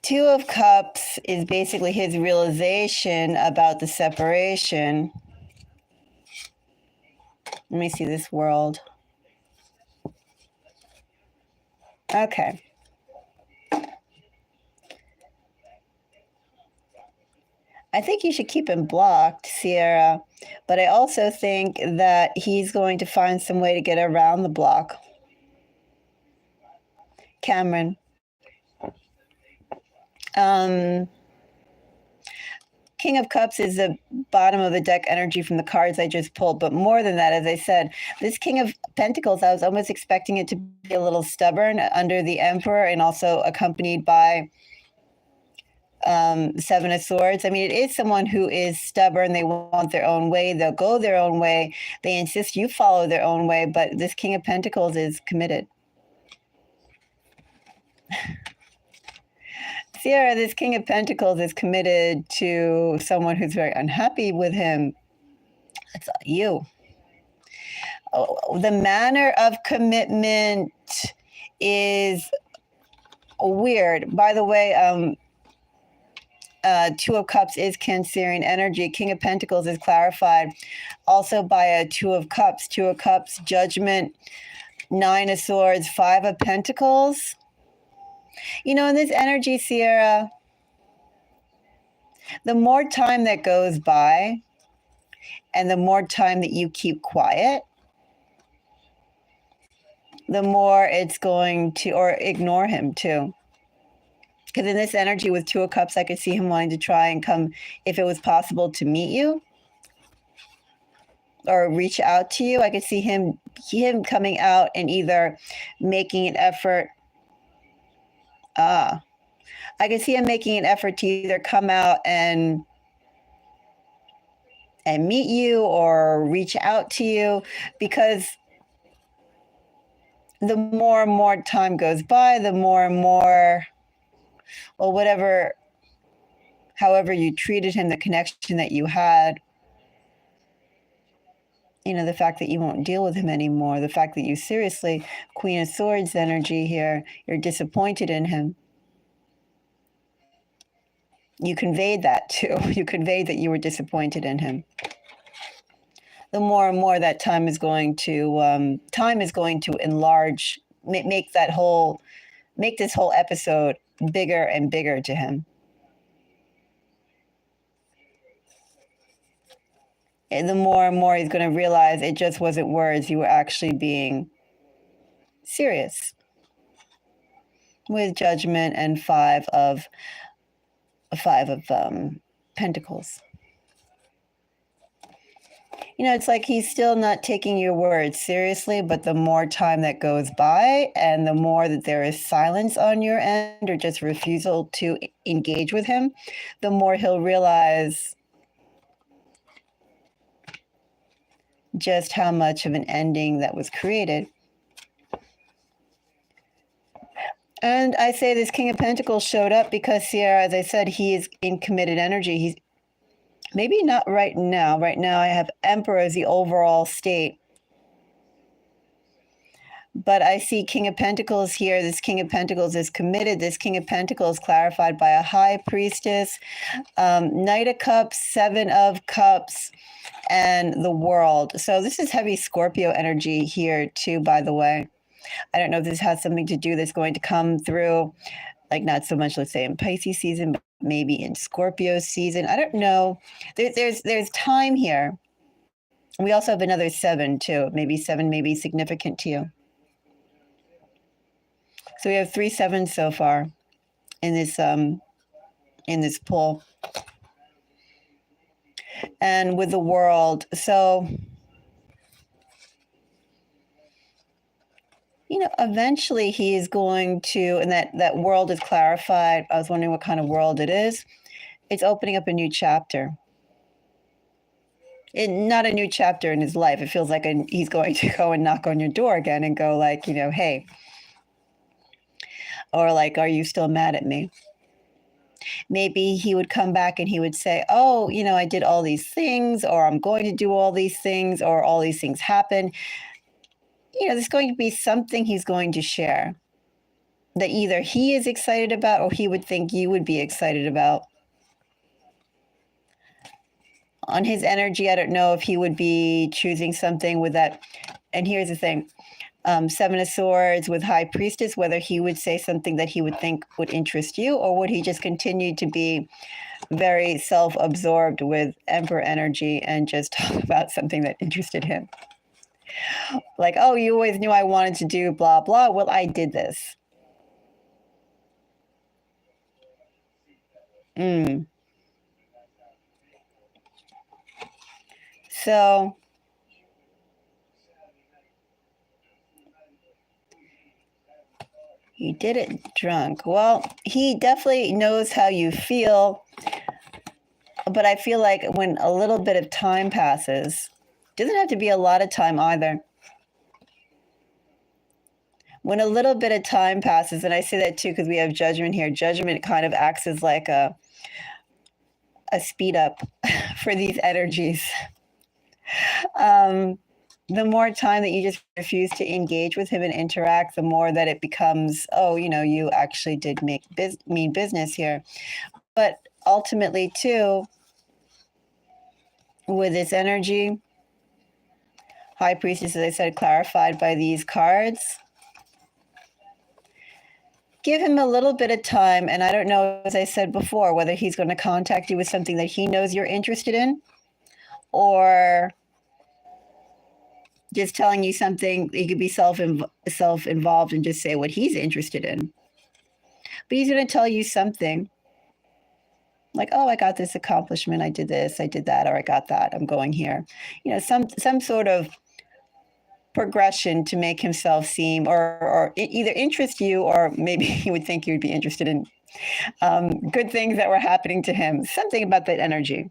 Two of Cups is basically his realization about the separation. Let me see this world. Okay. I think you should keep him blocked, Sierra, but I also think that he's going to find some way to get around the block. Cameron. King of Cups is the bottom of the deck energy from the cards I just pulled. But more than that, as I said, this King of Pentacles, I was almost expecting it to be a little stubborn under the Emperor and also accompanied by Seven of Swords. I mean, it is someone who is stubborn. They want their own way. They'll go their own way. They insist you follow their own way. But this King of Pentacles is committed. Sierra, this King of Pentacles is committed to someone who's very unhappy with him. That's you. Oh, the manner of commitment is weird. By the way, Two of Cups is Cancerian energy. King of Pentacles is clarified also by a Two of Cups. Two of Cups, Judgment, Nine of Swords, Five of Pentacles. In this energy, Sierra, the more time that goes by and the more time that you keep quiet, the more it's going to, or ignore him too. Because in this energy with Two of Cups, I could see him wanting to try and come, if it was possible, to meet you or reach out to you. I could see him coming out and either making an effort. I could see him making an effort to either come out and meet you or reach out to you, because the more and more time goes by, the more and more, well, however you treated him, the connection that you had, the fact that you won't deal with him anymore, the fact that you seriously, Queen of Swords energy here, you're disappointed in him. You conveyed that too. You conveyed that you were disappointed in him. The more and more that time is going to enlarge, make this whole episode bigger and bigger to him. And the more and more he's going to realize it just wasn't words. You were actually being serious. With Judgment and Five of Pentacles. It's like he's still not taking your words seriously, but the more time that goes by and the more that there is silence on your end or just refusal to engage with him, the more he'll realize just how much of an ending that was created. And I say this King of Pentacles showed up because Sierra, as I said, he is in committed energy. He's maybe not right now. Right now I have Emperor as the overall state. But I see King of Pentacles here. This King of Pentacles is committed. This King of Pentacles clarified by a High Priestess, Knight of Cups, Seven of Cups, and the World. So this is heavy Scorpio energy here too, by the way. I don't know if this has something to do that's going to come through, like not so much, let's say, in Pisces season, but maybe in Scorpio season. I don't know. There's time here. We also have another 7 too. Maybe 7 may be significant to you. So we have 3 7s so far in this pull. And with the World, so eventually he is going to, and that world is clarified. I was wondering what kind of world it is. It's opening up a new chapter. Not a new chapter in his life. It feels like he's going to go and knock on your door again and go like, hey, or like, are you still mad at me? Maybe he would come back and he would say, oh, I did all these things, or I'm going to do all these things, or all these things happen. There's going to be something he's going to share that either he is excited about or he would think you would be excited about. On his energy, I don't know if he would be choosing something with that. And here's the thing. 7 of Swords with High Priestess, whether he would say something that he would think would interest you, or would he just continue to be very self-absorbed with Emperor energy and just talk about something that interested him? Like, oh, you always knew I wanted to do blah, blah. Well, I did this. So you did it drunk. Well, he definitely knows how you feel. But I feel like when a little bit of time passes, doesn't have to be a lot of time either. When a little bit of time passes, and I say that too because we have Judgment here. Judgment kind of acts as like a speed up for these energies. The more time that you just refuse to engage with him and interact, the more that it becomes, oh, you actually did mean business here. But ultimately, too, with this energy, High Priestess, as I said, clarified by these cards. Give him a little bit of time, and I don't know, as I said before, whether he's going to contact you with something that he knows you're interested in, or just telling you something. He could be self-involved and just say what he's interested in. but he's going to tell you something like, oh, I got this accomplishment, I did this, I did that, or I got that, I'm going here. Some sort of progression to make himself seem or either interest you, or maybe he would think you would be interested in good things that were happening to him. Something about that energy.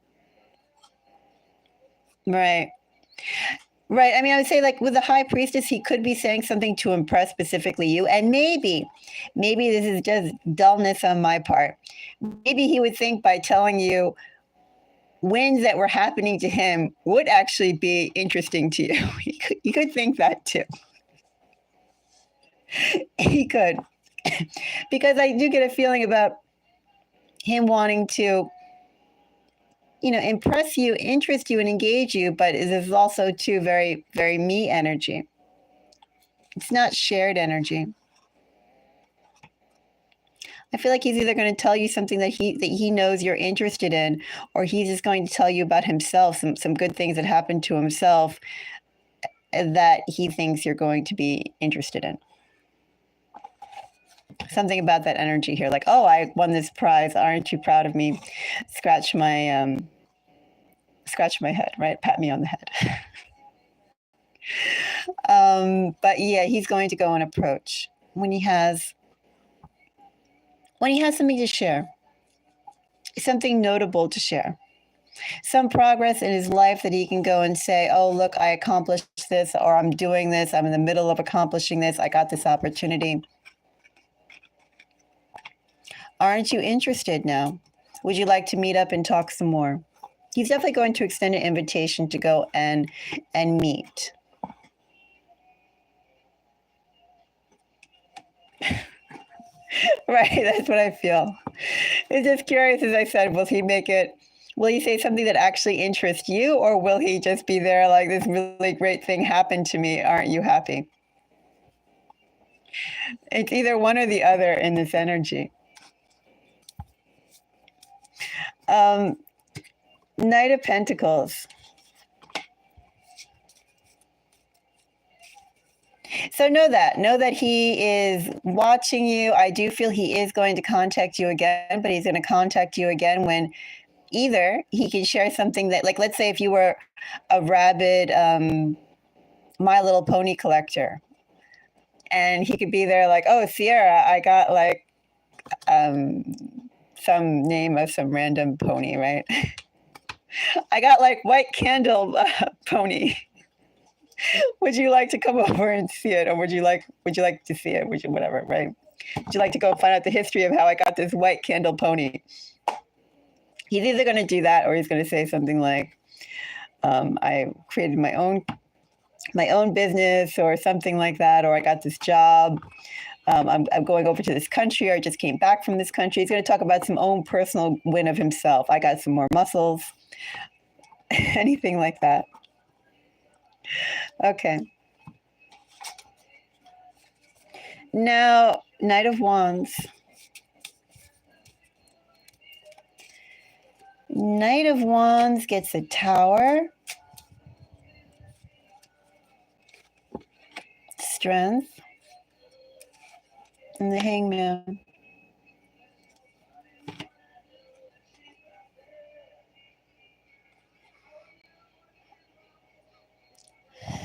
Right. Right. I mean, I would say like with the high priestess, he could be saying something to impress specifically you. And maybe this is just dullness on my part. Maybe he would think by telling you winds that were happening to him would actually be interesting to you. You could think that too. He could. Because I do get a feeling about him wanting to impress you, interest you, and engage you, but it is also too very, very me energy. It's not shared energy. I feel like he's either going to tell you something that he knows you're interested in, or he's just going to tell you about himself, some good things that happened to himself that he thinks you're going to be interested in. Something about that energy here, like, oh, I won this prize. Aren't you proud of me? Scratch my head, right? Pat me on the head. But yeah, he's going to go and approach when he has something to share, something notable to share, some progress in his life that he can go and say, oh, look, I accomplished this, or I'm doing this, I'm in the middle of accomplishing this, I got this opportunity. Aren't you interested now? Would you like to meet up and talk some more? He's definitely going to extend an invitation to go and meet. Right, that's what I feel. It's just curious, as I said, will he say something that actually interests you, or will he just be there like, this really great thing happened to me, aren't you happy? It's either one or the other in this energy. Knight of Pentacles. So know that he is watching you. I do feel he is going to contact you again, but he's going to contact you again when either he can share something that, like, let's say if you were a rabid My Little Pony collector, and he could be there like, oh, Sierra, I got like some name of some random pony, right? I got like White Candle Pony. Would you like to come over and see it, or would you like to see it? Whatever, right? Would you like to go find out the history of how I got this White Candle Pony? He's either going to do that, or he's going to say something like, I created my own business, or something like that, or I got this job. I'm going over to this country, or I just came back from this country. He's going to talk about some own personal win of himself. I got some more muscles. Anything like that. Okay. Now, Knight of Wands. Knight of Wands gets a Tower. Strength. And the Hangman.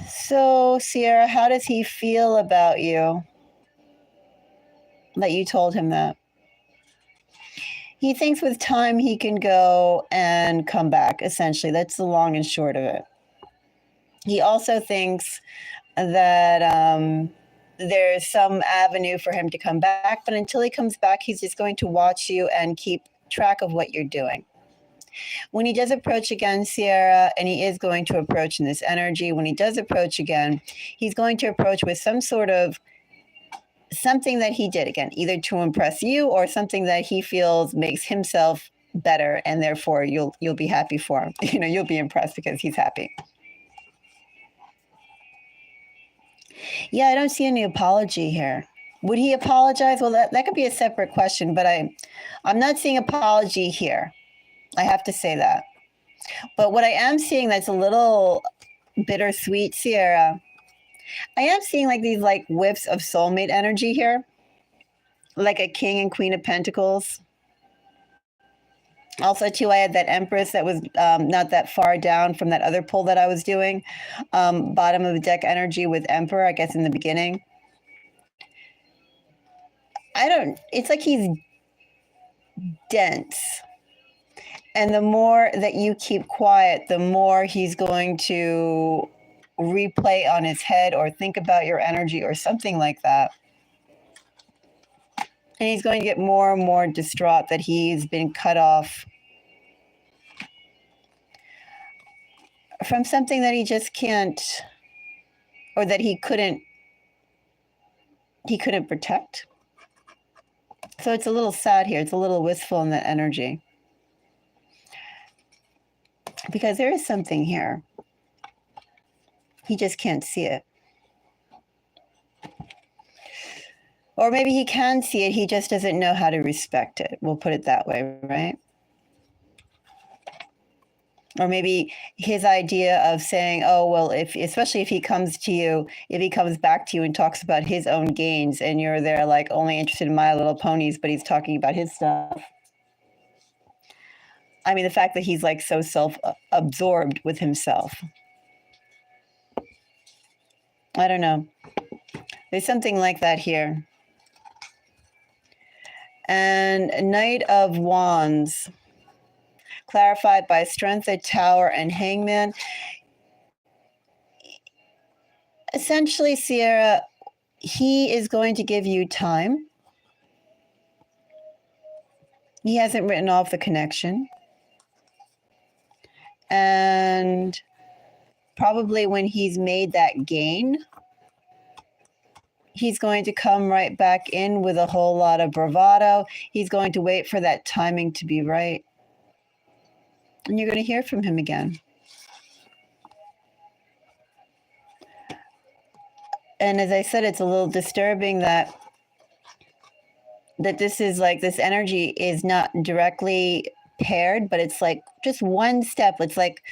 So, Sierra, how does he feel about you that you told him that? He thinks with time he can go and come back, essentially. That's the long and short of it. He also thinks that there's some avenue for him to come back, but until he comes back, he's just going to watch you and keep track of what you're doing. When he does approach again, Sierra, and he is going to approach in this energy, when he does approach again, he's going to approach with some sort of something that he did, again, either to impress you or something that he feels makes himself better, and therefore you'll be happy for him. You'll be impressed because he's happy. Yeah, I don't see any apology here. Would he apologize? Well, that could be a separate question, but I'm not seeing apology here. I have to say that. But what I am seeing that's a little bittersweet, Sierra, I am seeing like these like whiffs of soulmate energy here. like a king and queen of pentacles. Also, too, I had that Empress that was not that far down from that other pull that I was doing. Bottom of the deck energy with Emperor, I guess, in the beginning. It's like he's dense. And the more that you keep quiet, the more he's going to replay on his head or think about your energy or something like that. And he's going to get more and more distraught that he's been cut off from something that he just can't, or that he couldn't protect. So it's a little sad here. It's a little wistful in that energy. Because there is something here. He just can't see it. Or maybe he can see it, he just doesn't know how to respect it. We'll put it that way, right? Or maybe his idea of saying, oh, well, especially if he comes to you, if he comes back to you and talks about his own gains and you're there like only interested in My Little Ponies, but he's talking about his stuff. I mean, the fact that he's like so self-absorbed with himself. I don't know. There's something like that here. And Knight of Wands, clarified by Strength, the Tower, and Hangman. Essentially, Sierra, he is going to give you time. He hasn't written off the connection. And probably when he's made that gain, he's going to come right back in with a whole lot of bravado. He's going to wait for that timing to be right. And you're going to hear from him again. And as I said, it's a little disturbing that this is like, this energy is not directly paired, but it's like just one step. It's like,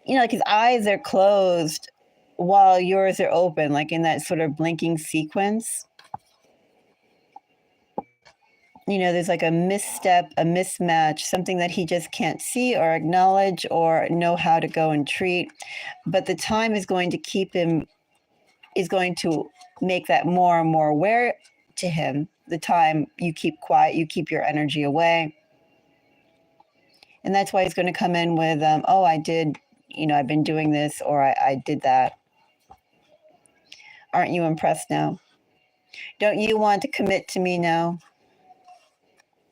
you know, like his eyes are closed while yours are open, like in that sort of blinking sequence. You know, there's like a misstep, a mismatch, something that he just can't see or acknowledge or know how to go and treat. But the time is going to keep him, is going to make that more and more aware to him. The time you keep quiet, you keep your energy away. And that's why he's going to come in with, oh, I did, you know, I've been doing this, or I did that. Aren't you impressed now? Don't you want to commit to me now?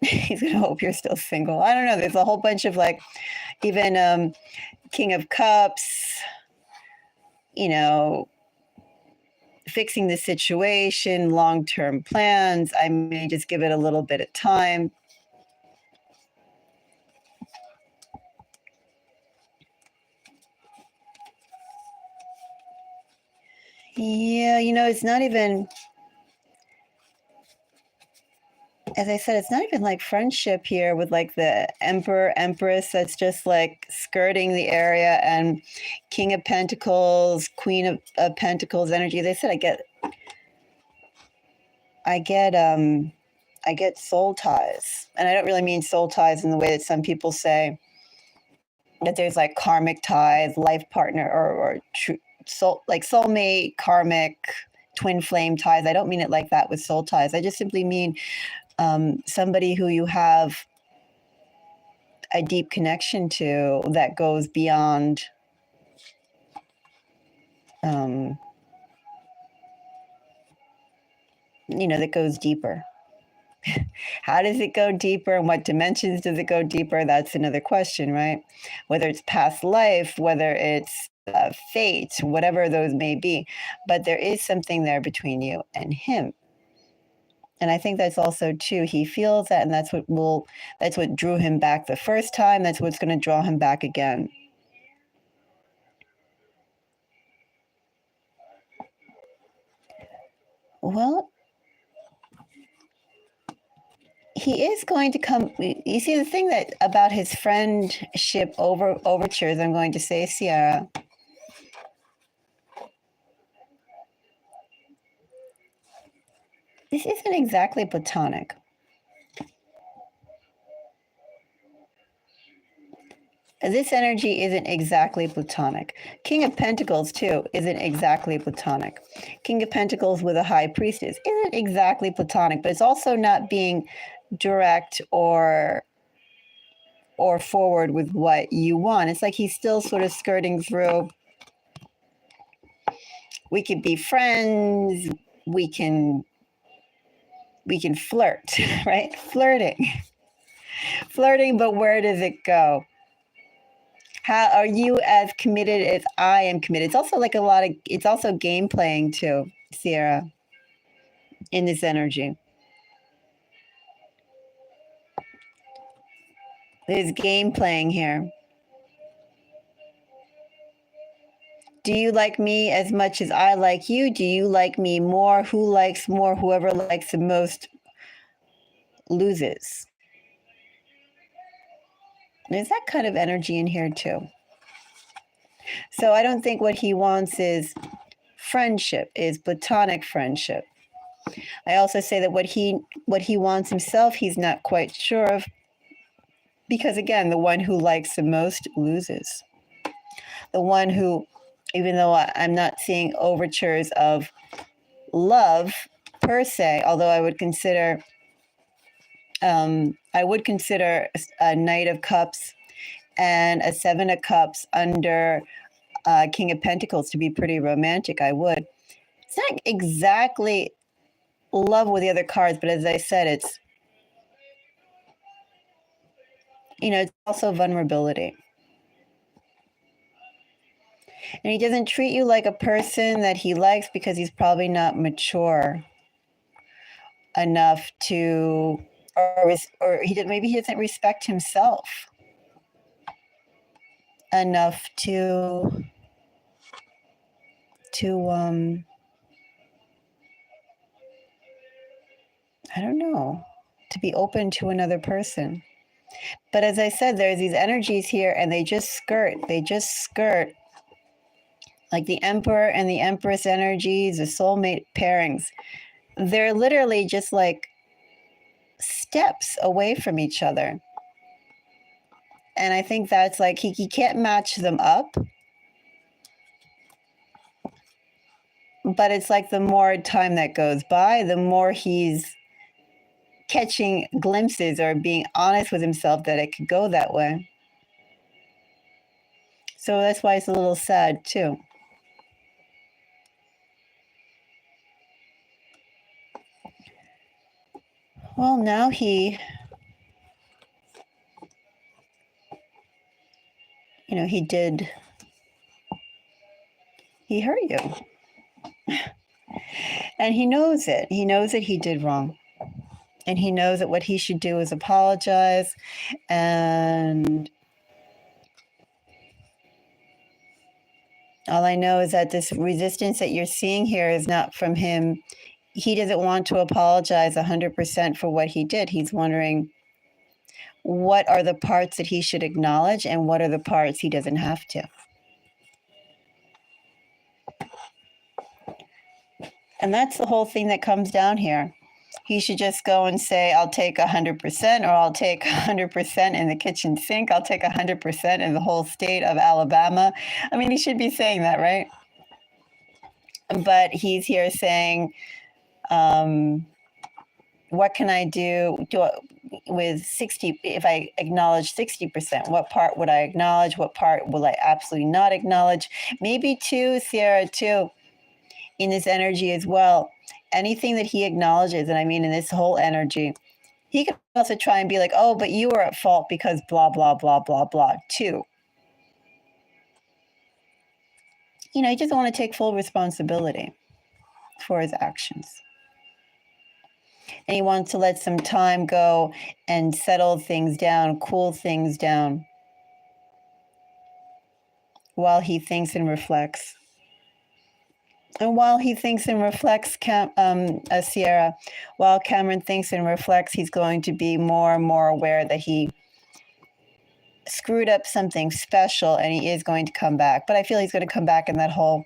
He's going to hope you're still single. I don't know. There's a whole bunch of like, even King of Cups, you know, fixing the situation, long-term plans. I may just give it a little bit of time. Yeah, you know, it's not even, as I said, it's not even like friendship here with like the Emperor, Empress that's just like skirting the area, and King of Pentacles, Queen of Pentacles energy. They said I get soul ties. And I don't really mean soul ties in the way that some people say, that there's like karmic ties, life partner, or true soul, like soulmate, karmic, twin flame ties. I don't mean it like that with soul ties. I just simply mean somebody who you have a deep connection to that goes beyond you know, that goes deeper. How does it go deeper, and what dimensions does it go deeper? That's another question, right? Whether it's past life, whether it's fate, whatever those may be. But there is something there between you and him. And I think that's also too, he feels that, and that's what drew him back the first time. That's what's going to draw him back again. Well, he is going to come. You see, the thing that about his friendship overtures, I'm going to say, Sierra, This isn't exactly platonic. This energy isn't exactly platonic. King of Pentacles, too, isn't exactly platonic. King of Pentacles with a High Priestess isn't exactly platonic, but it's also not being direct or forward with what you want. It's like he's still sort of skirting through. We could be friends. We can flirt, right? Flirting, but where does it go? How are you as committed as I am committed? It's also like it's also game playing too, Sierra, in this energy. There's game playing here. Do you like me as much as I like you? Do you like me more? Who likes more? Whoever likes the most loses. There's that kind of energy in here too. So I don't think what he wants is friendship, is platonic friendship. I also say that what he wants himself, he's not quite sure of, because again, the one who likes the most loses. The one who, even though I'm not seeing overtures of love per se, although I would consider a Knight of Cups and a Seven of Cups under King of Pentacles to be pretty romantic. I would. It's not exactly love with the other cards, but as I said, it's it's also vulnerability. And he doesn't treat you like a person that he likes because he's probably not mature enough to, or maybe he doesn't respect himself enough to I don't know, to be open to another person. But as I said, there's these energies here and they just skirt like the Emperor and the Empress energies, the soulmate pairings. They're literally just like steps away from each other. And I think that's like he can't match them up. But it's like the more time that goes by, the more he's catching glimpses or being honest with himself that it could go that way. So that's why it's a little sad too. Well, now he hurt you. And he knows it. He knows that he did wrong. And he knows that what he should do is apologize. And all I know is that this resistance that you're seeing here is not from him. He doesn't want to apologize 100% for what he did. He's wondering what are the parts that he should acknowledge and what are the parts he doesn't have to. And that's the whole thing that comes down here. He should just go and say, I'll take 100%, or I'll take 100% in the kitchen sink. I'll take 100% in the whole state of Alabama. I mean, he should be saying that, right? But he's here saying, what can I do with 60? If I acknowledge 60%, what part would I acknowledge? What part will I absolutely not acknowledge? Maybe too, Sierra, too, in this energy as well. Anything that he acknowledges, and I mean in this whole energy, he could also try and be like, oh, but you were at fault because blah, blah, blah, blah, blah, too. He doesn't want to take full responsibility for his actions. And he wants to let some time go and settle things down, cool things down, while he thinks and reflects. And while he thinks and reflects, Sierra, while Cameron thinks and reflects, he's going to be more and more aware that he screwed up something special, and he is going to come back. But I feel he's going to come back in that whole,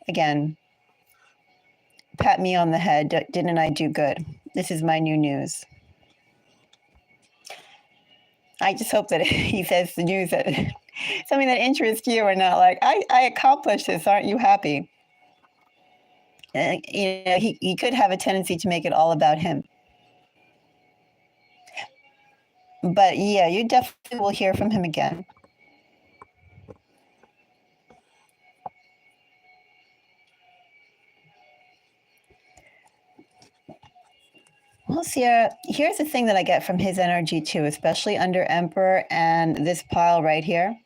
again, pat me on the head. Didn't I do good? This is my new news. I just hope that he says the news that something that interests you, or not like, I accomplished this. Aren't you happy? He could have a tendency to make it all about him. But yeah, you definitely will hear from him again. Well, Sierra, here's the thing that I get from his energy too, especially under Emperor and this pile right here.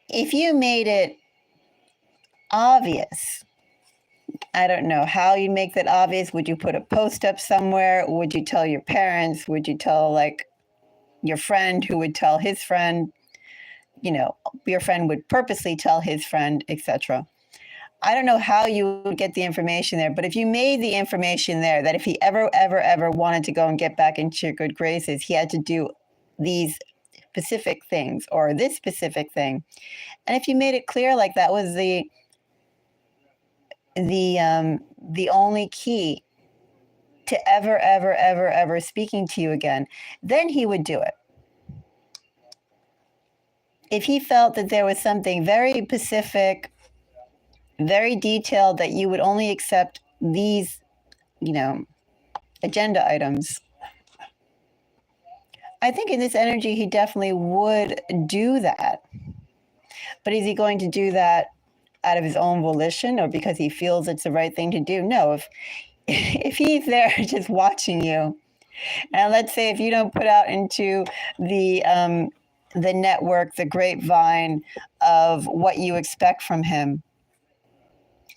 If you made it obvious, I don't know how you make that obvious. Would you put a post up somewhere? Would you tell your parents? Would you tell like your friend who would tell his friend? Your friend would purposely tell his friend, etc. I don't know how you would get the information there, but if you made the information there that if he ever wanted to go and get back into your good graces, he had to do these specific things or this specific thing. And if you made it clear like that was the only key to ever speaking to you again, then he would do it. If he felt that there was something very specific, very detailed, that you would only accept these, agenda items, I think in this energy, he definitely would do that. But is he going to do that out of his own volition or because he feels it's the right thing to do? No, if he's there just watching you, and let's say if you don't put out into the network, the grapevine of what you expect from him,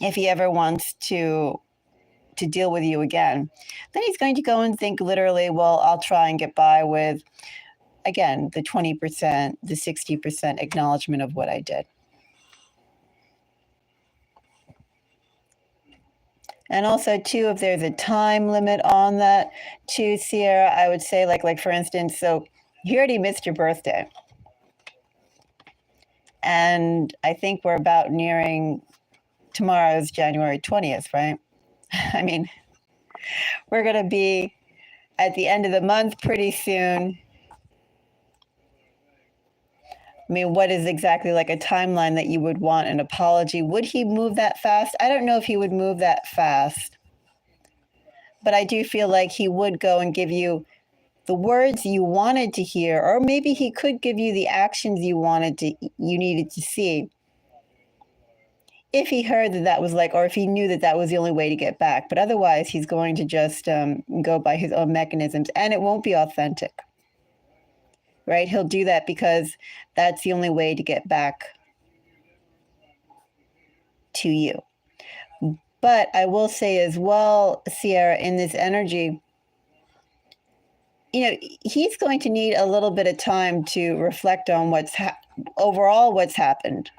if he ever wants to deal with you again, then he's going to go and think literally, well, I'll try and get by with, again, the 20%, the 60% acknowledgement of what I did. And also, too, if there's a time limit on that, too, Sierra, I would say, like for instance, so you already missed your birthday. And I think we're about nearing tomorrow's January 20th, right? I mean, we're going to be at the end of the month pretty soon. I mean, what is exactly like a timeline that you would want an apology? Would he move that fast? I don't know if he would move that fast. But I do feel like he would go and give you the words you wanted to hear, or maybe he could give you the actions you needed to see. If he heard that was like, or if he knew that was the only way to get back. But otherwise, he's going to just go by his own mechanisms, and it won't be authentic. Right? He'll do that because that's the only way to get back to you. But I will say as well, Sierra, in this energy, he's going to need a little bit of time to reflect on overall what's happened.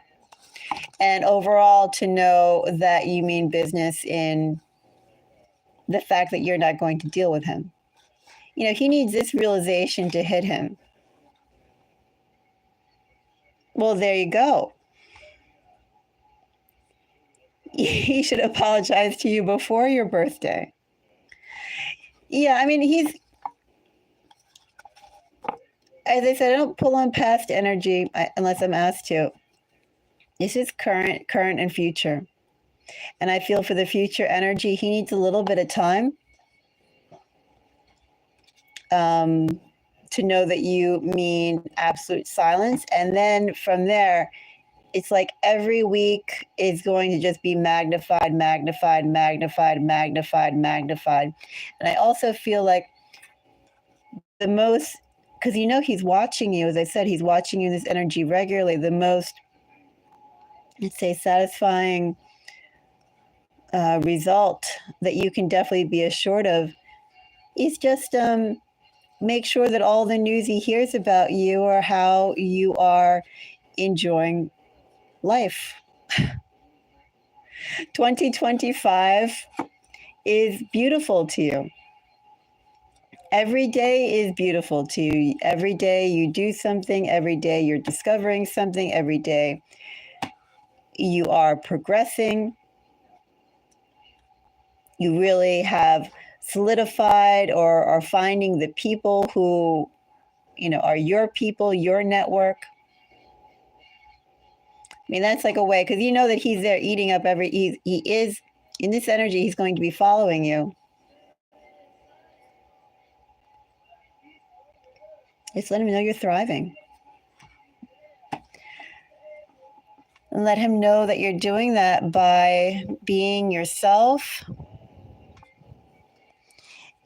And overall to know that you mean business in the fact that you're not going to deal with him. He needs this realization to hit him. Well, there you go. He should apologize to you before your birthday. Yeah, I mean, as I said, I don't pull on past energy unless I'm asked to. This is current and future. And I feel for the future energy, he needs a little bit of time to know that you mean absolute silence. And then from there, it's like every week is going to just be magnified. And I also feel like the most, because he's watching you, as I said, he's watching you in this energy regularly, the most, let's say, satisfying result that you can definitely be assured of is just make sure that all the news he hears about you are how you are enjoying life. 2025 is beautiful to you. Every day is beautiful to you. Every day you do something. Every day you're discovering something. Every day you are progressing. You really have solidified or are finding the people who, are your people, your network. I mean, that's like a way, because you know that he's there eating up he is, in this energy, he's going to be following you. Just let him know you're thriving. And let him know that you're doing that by being yourself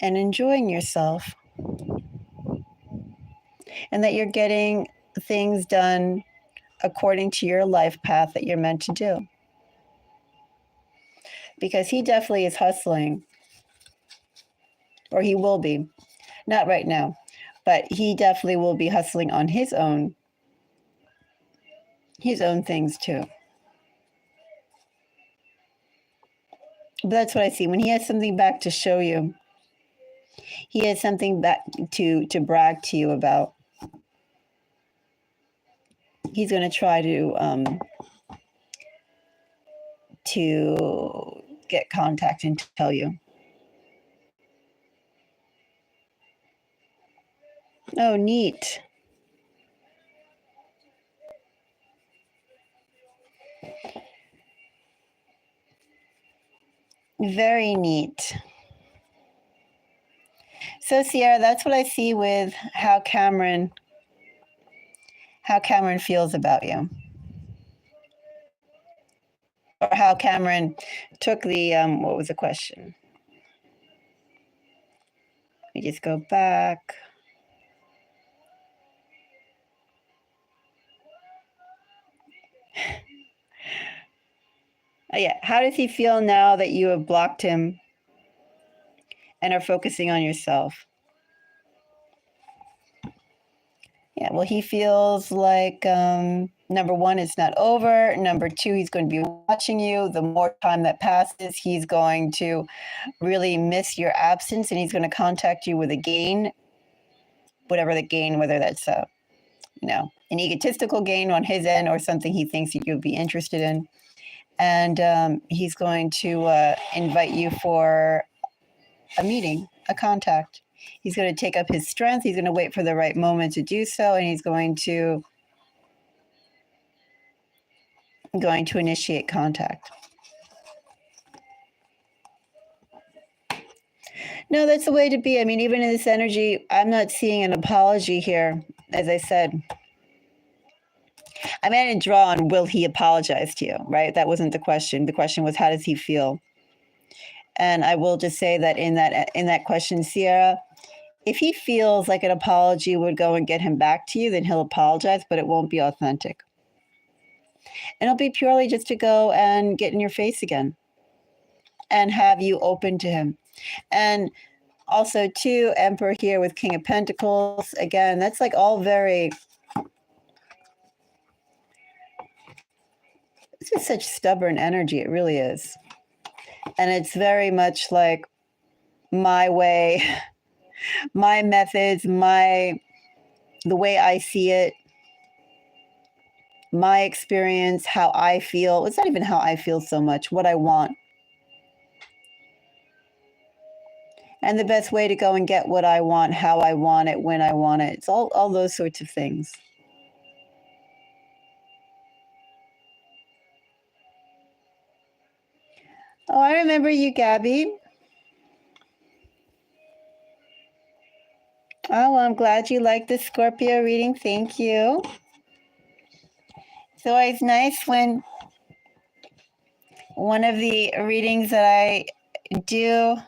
and enjoying yourself. And that you're getting things done according to your life path that you're meant to do. Because he definitely is hustling. Or he will be. Not right now. But he definitely will be hustling on his own things too. But that's what I see. When he has something back to show you, he has something back to brag to you about. He's going to try to get contact and tell you. Oh, neat. Very neat. So, Sierra, that's what I see with how Cameron feels about you. Or how Cameron took the, what was the question? Let me just go back. Oh, yeah. How does he feel now that you have blocked him and are focusing on yourself? Yeah, well, he feels like, number one, it's not over. Number two, he's going to be watching you. The more time that passes, he's going to really miss your absence, and he's going to contact you with a gain, whatever the gain, whether that's an egotistical gain on his end or something he thinks that you'll be interested in. And he's going to invite you for a meeting, a contact. He's going to take up his strength. He's going to wait for the right moment to do so, and he's going to initiate contact. No, that's the way to be. I mean, even in this energy, I'm not seeing an apology here, as I said. I mean, I didn't draw on will he apologize to you, right? That wasn't the question. The question was, how does he feel? And I will just say that in that question, Sierra, if he feels like an apology would go and get him back to you, then he'll apologize, but it won't be authentic. And it'll be purely just to go and get in your face again and have you open to him. And also, too, Emperor here with King of Pentacles. Again, that's like all very... It's just such stubborn energy. It really is. And it's very much like my way, my methods, the way I see it, my experience, how I feel. It's not even how I feel so much, what I want. And the best way to go and get what I want, how I want it, when I want it. It's all those sorts of things. Oh, I remember you, Gabby. Oh, well, I'm glad you liked the Scorpio reading. Thank you. It's always nice when one of the readings that I do,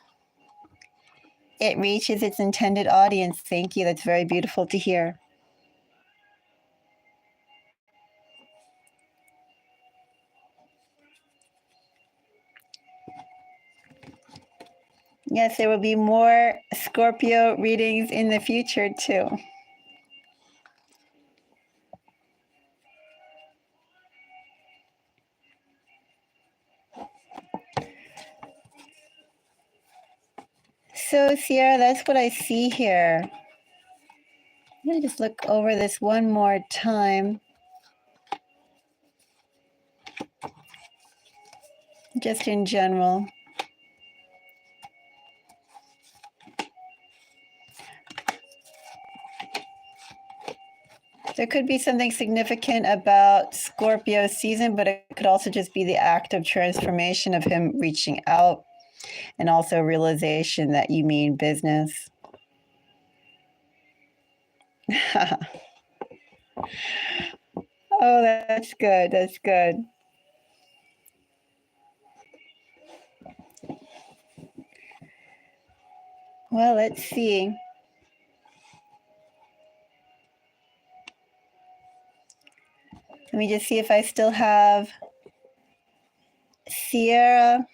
it reaches its intended audience. Thank you. That's very beautiful to hear. Yes, there will be more Scorpio readings in the future, too. So, Sierra, that's what I see here. I'm going to just look over this one more time. just in general. There could be something significant about Scorpio season, but it could also just be the act of transformation of him reaching out and also realization that you mean business. Oh, that's good. That's good. Well, let's see. Let me just see if I still have Sierra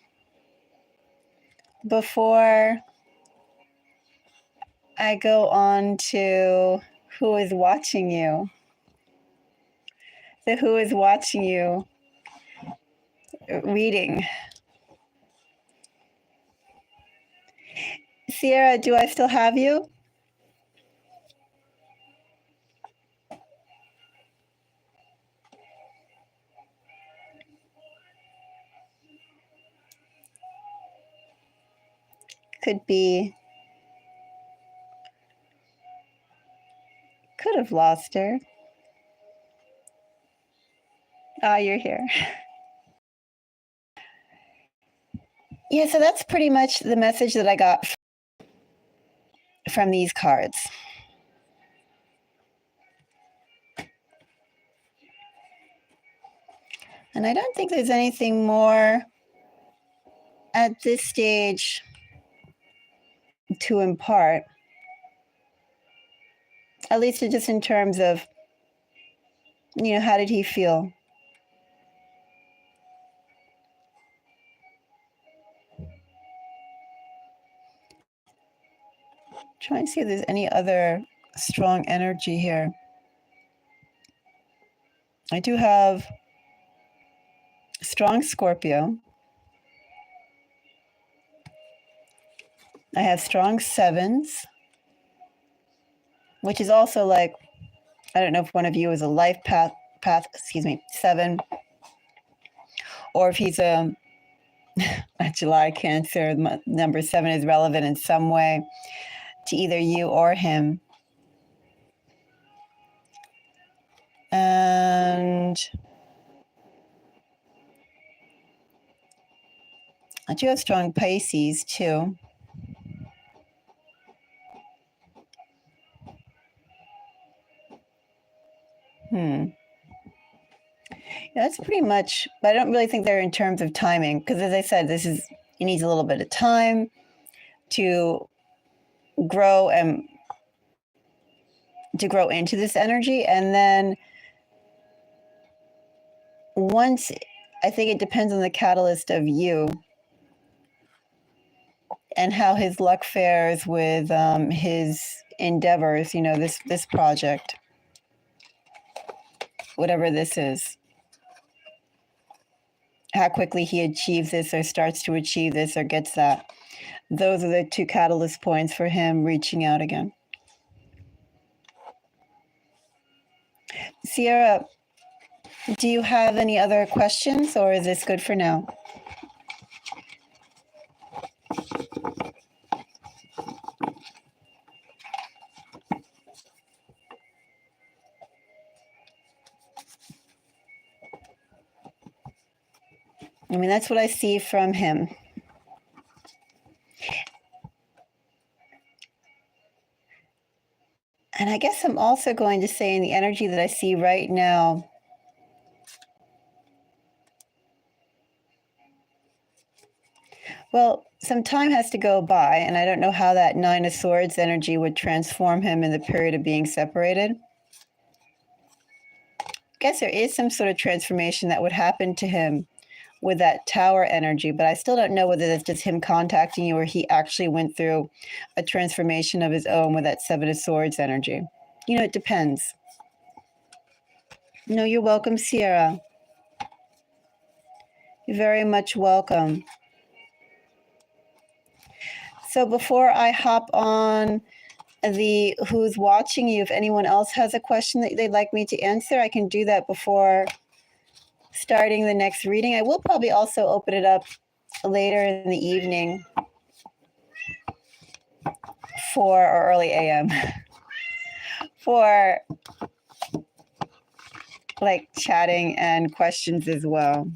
before I go on to who is watching you. The who is watching you reading. Sierra, do I still have you? Could be. Could have lost her. Ah, you're here. Yeah, so that's pretty much the message that I got from these cards. And I don't think there's anything more at this stage to impart, at least just in terms of, how did he feel? Try and see if there's any other strong energy here. I do have strong Scorpio. I have strong sevens, which is also like, I don't know if one of you is a life path, 7, or if he's a July Cancer, number 7 is relevant in some way to either you or him. And I do have strong Pisces too. That's pretty much, but I don't really think they're in terms of timing, because as I said, he needs a little bit of time to grow and to grow into this energy. And then once, I think it depends on the catalyst of you and how his luck fares with his endeavors, this project, whatever this is. How quickly he achieves this or starts to achieve this or gets that. Those are the 2 catalyst points for him reaching out again. Sierra, do you have any other questions, or is this good for now? I mean, that's what I see from him. And I guess I'm also going to say, in the energy that I see right now, well, some time has to go by, and I don't know how that 9 of Swords energy would transform him in the period of being separated. I guess there is some sort of transformation that would happen to him with that Tower energy, but I still don't know whether that's just him contacting you or he actually went through a transformation of his own with that 7 of Swords energy. It depends. No, you're welcome, Sierra. You're very much welcome. So before I hop on the who's watching you, if anyone else has a question that they'd like me to answer, I can do that before starting the next reading. I will probably also open it up later in the evening for, or early AM, for like chatting and questions as well.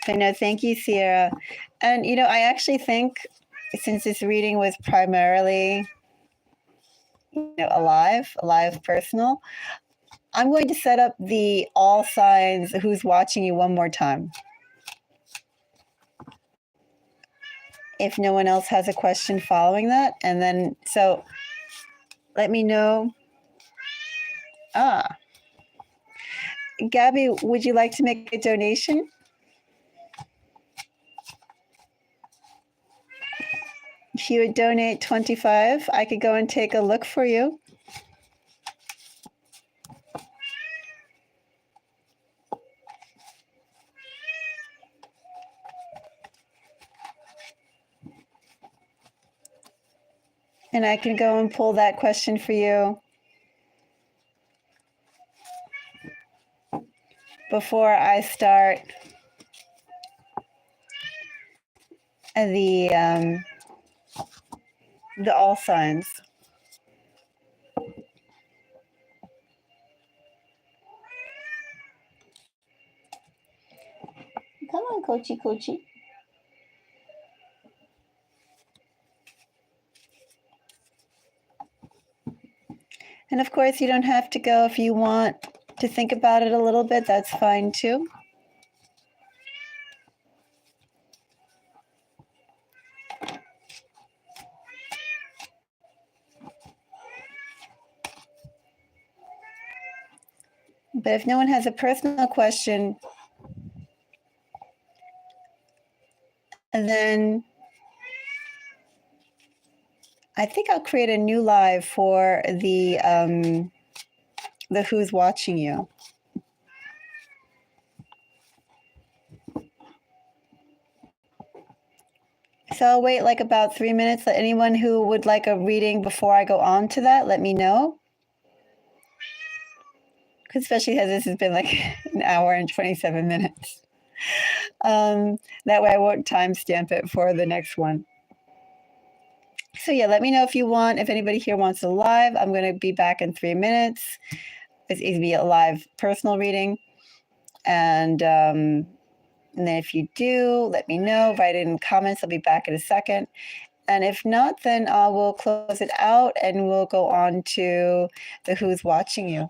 So no, thank you, Sierra. And I actually think since this reading was primarily alive personal, I'm going to set up the all signs who's watching you one more time. If no one else has a question following that, and then so let me know. Gabby, would you like to make a donation? If you would donate 25, I could go and take a look for you. And I can go and pull that question for you before I start the all signs. Come on, Coachy. And of course, you don't have to go if you want to think about it a little bit. That's fine too. But if no one has a personal question, then I think I'll create a new live for the who's watching you. So I'll wait like about 3 minutes. Let anyone who would like a reading before I go on to that, let me know. Especially as this has been like an hour and 27 minutes. That way I won't timestamp it for the next one. So yeah, let me know if you want, if anybody here wants a live. I'm going to be back in 3 minutes. It's easy to be a live personal reading. And then if you do, let me know. Write it in comments. I'll be back in a second. And if not, then we'll close it out and we'll go on to the who's watching you.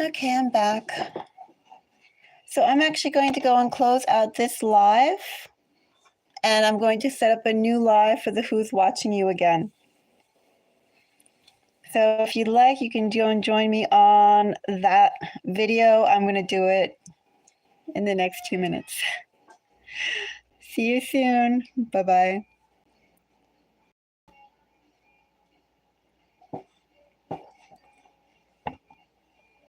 Okay, I'm back. So I'm actually going to go and close out this live, and I'm going to set up a new live for the Who's Watching You again. So if you'd like, you can join me on that video. I'm going to do it in the next 2 minutes. See you soon. Bye-bye.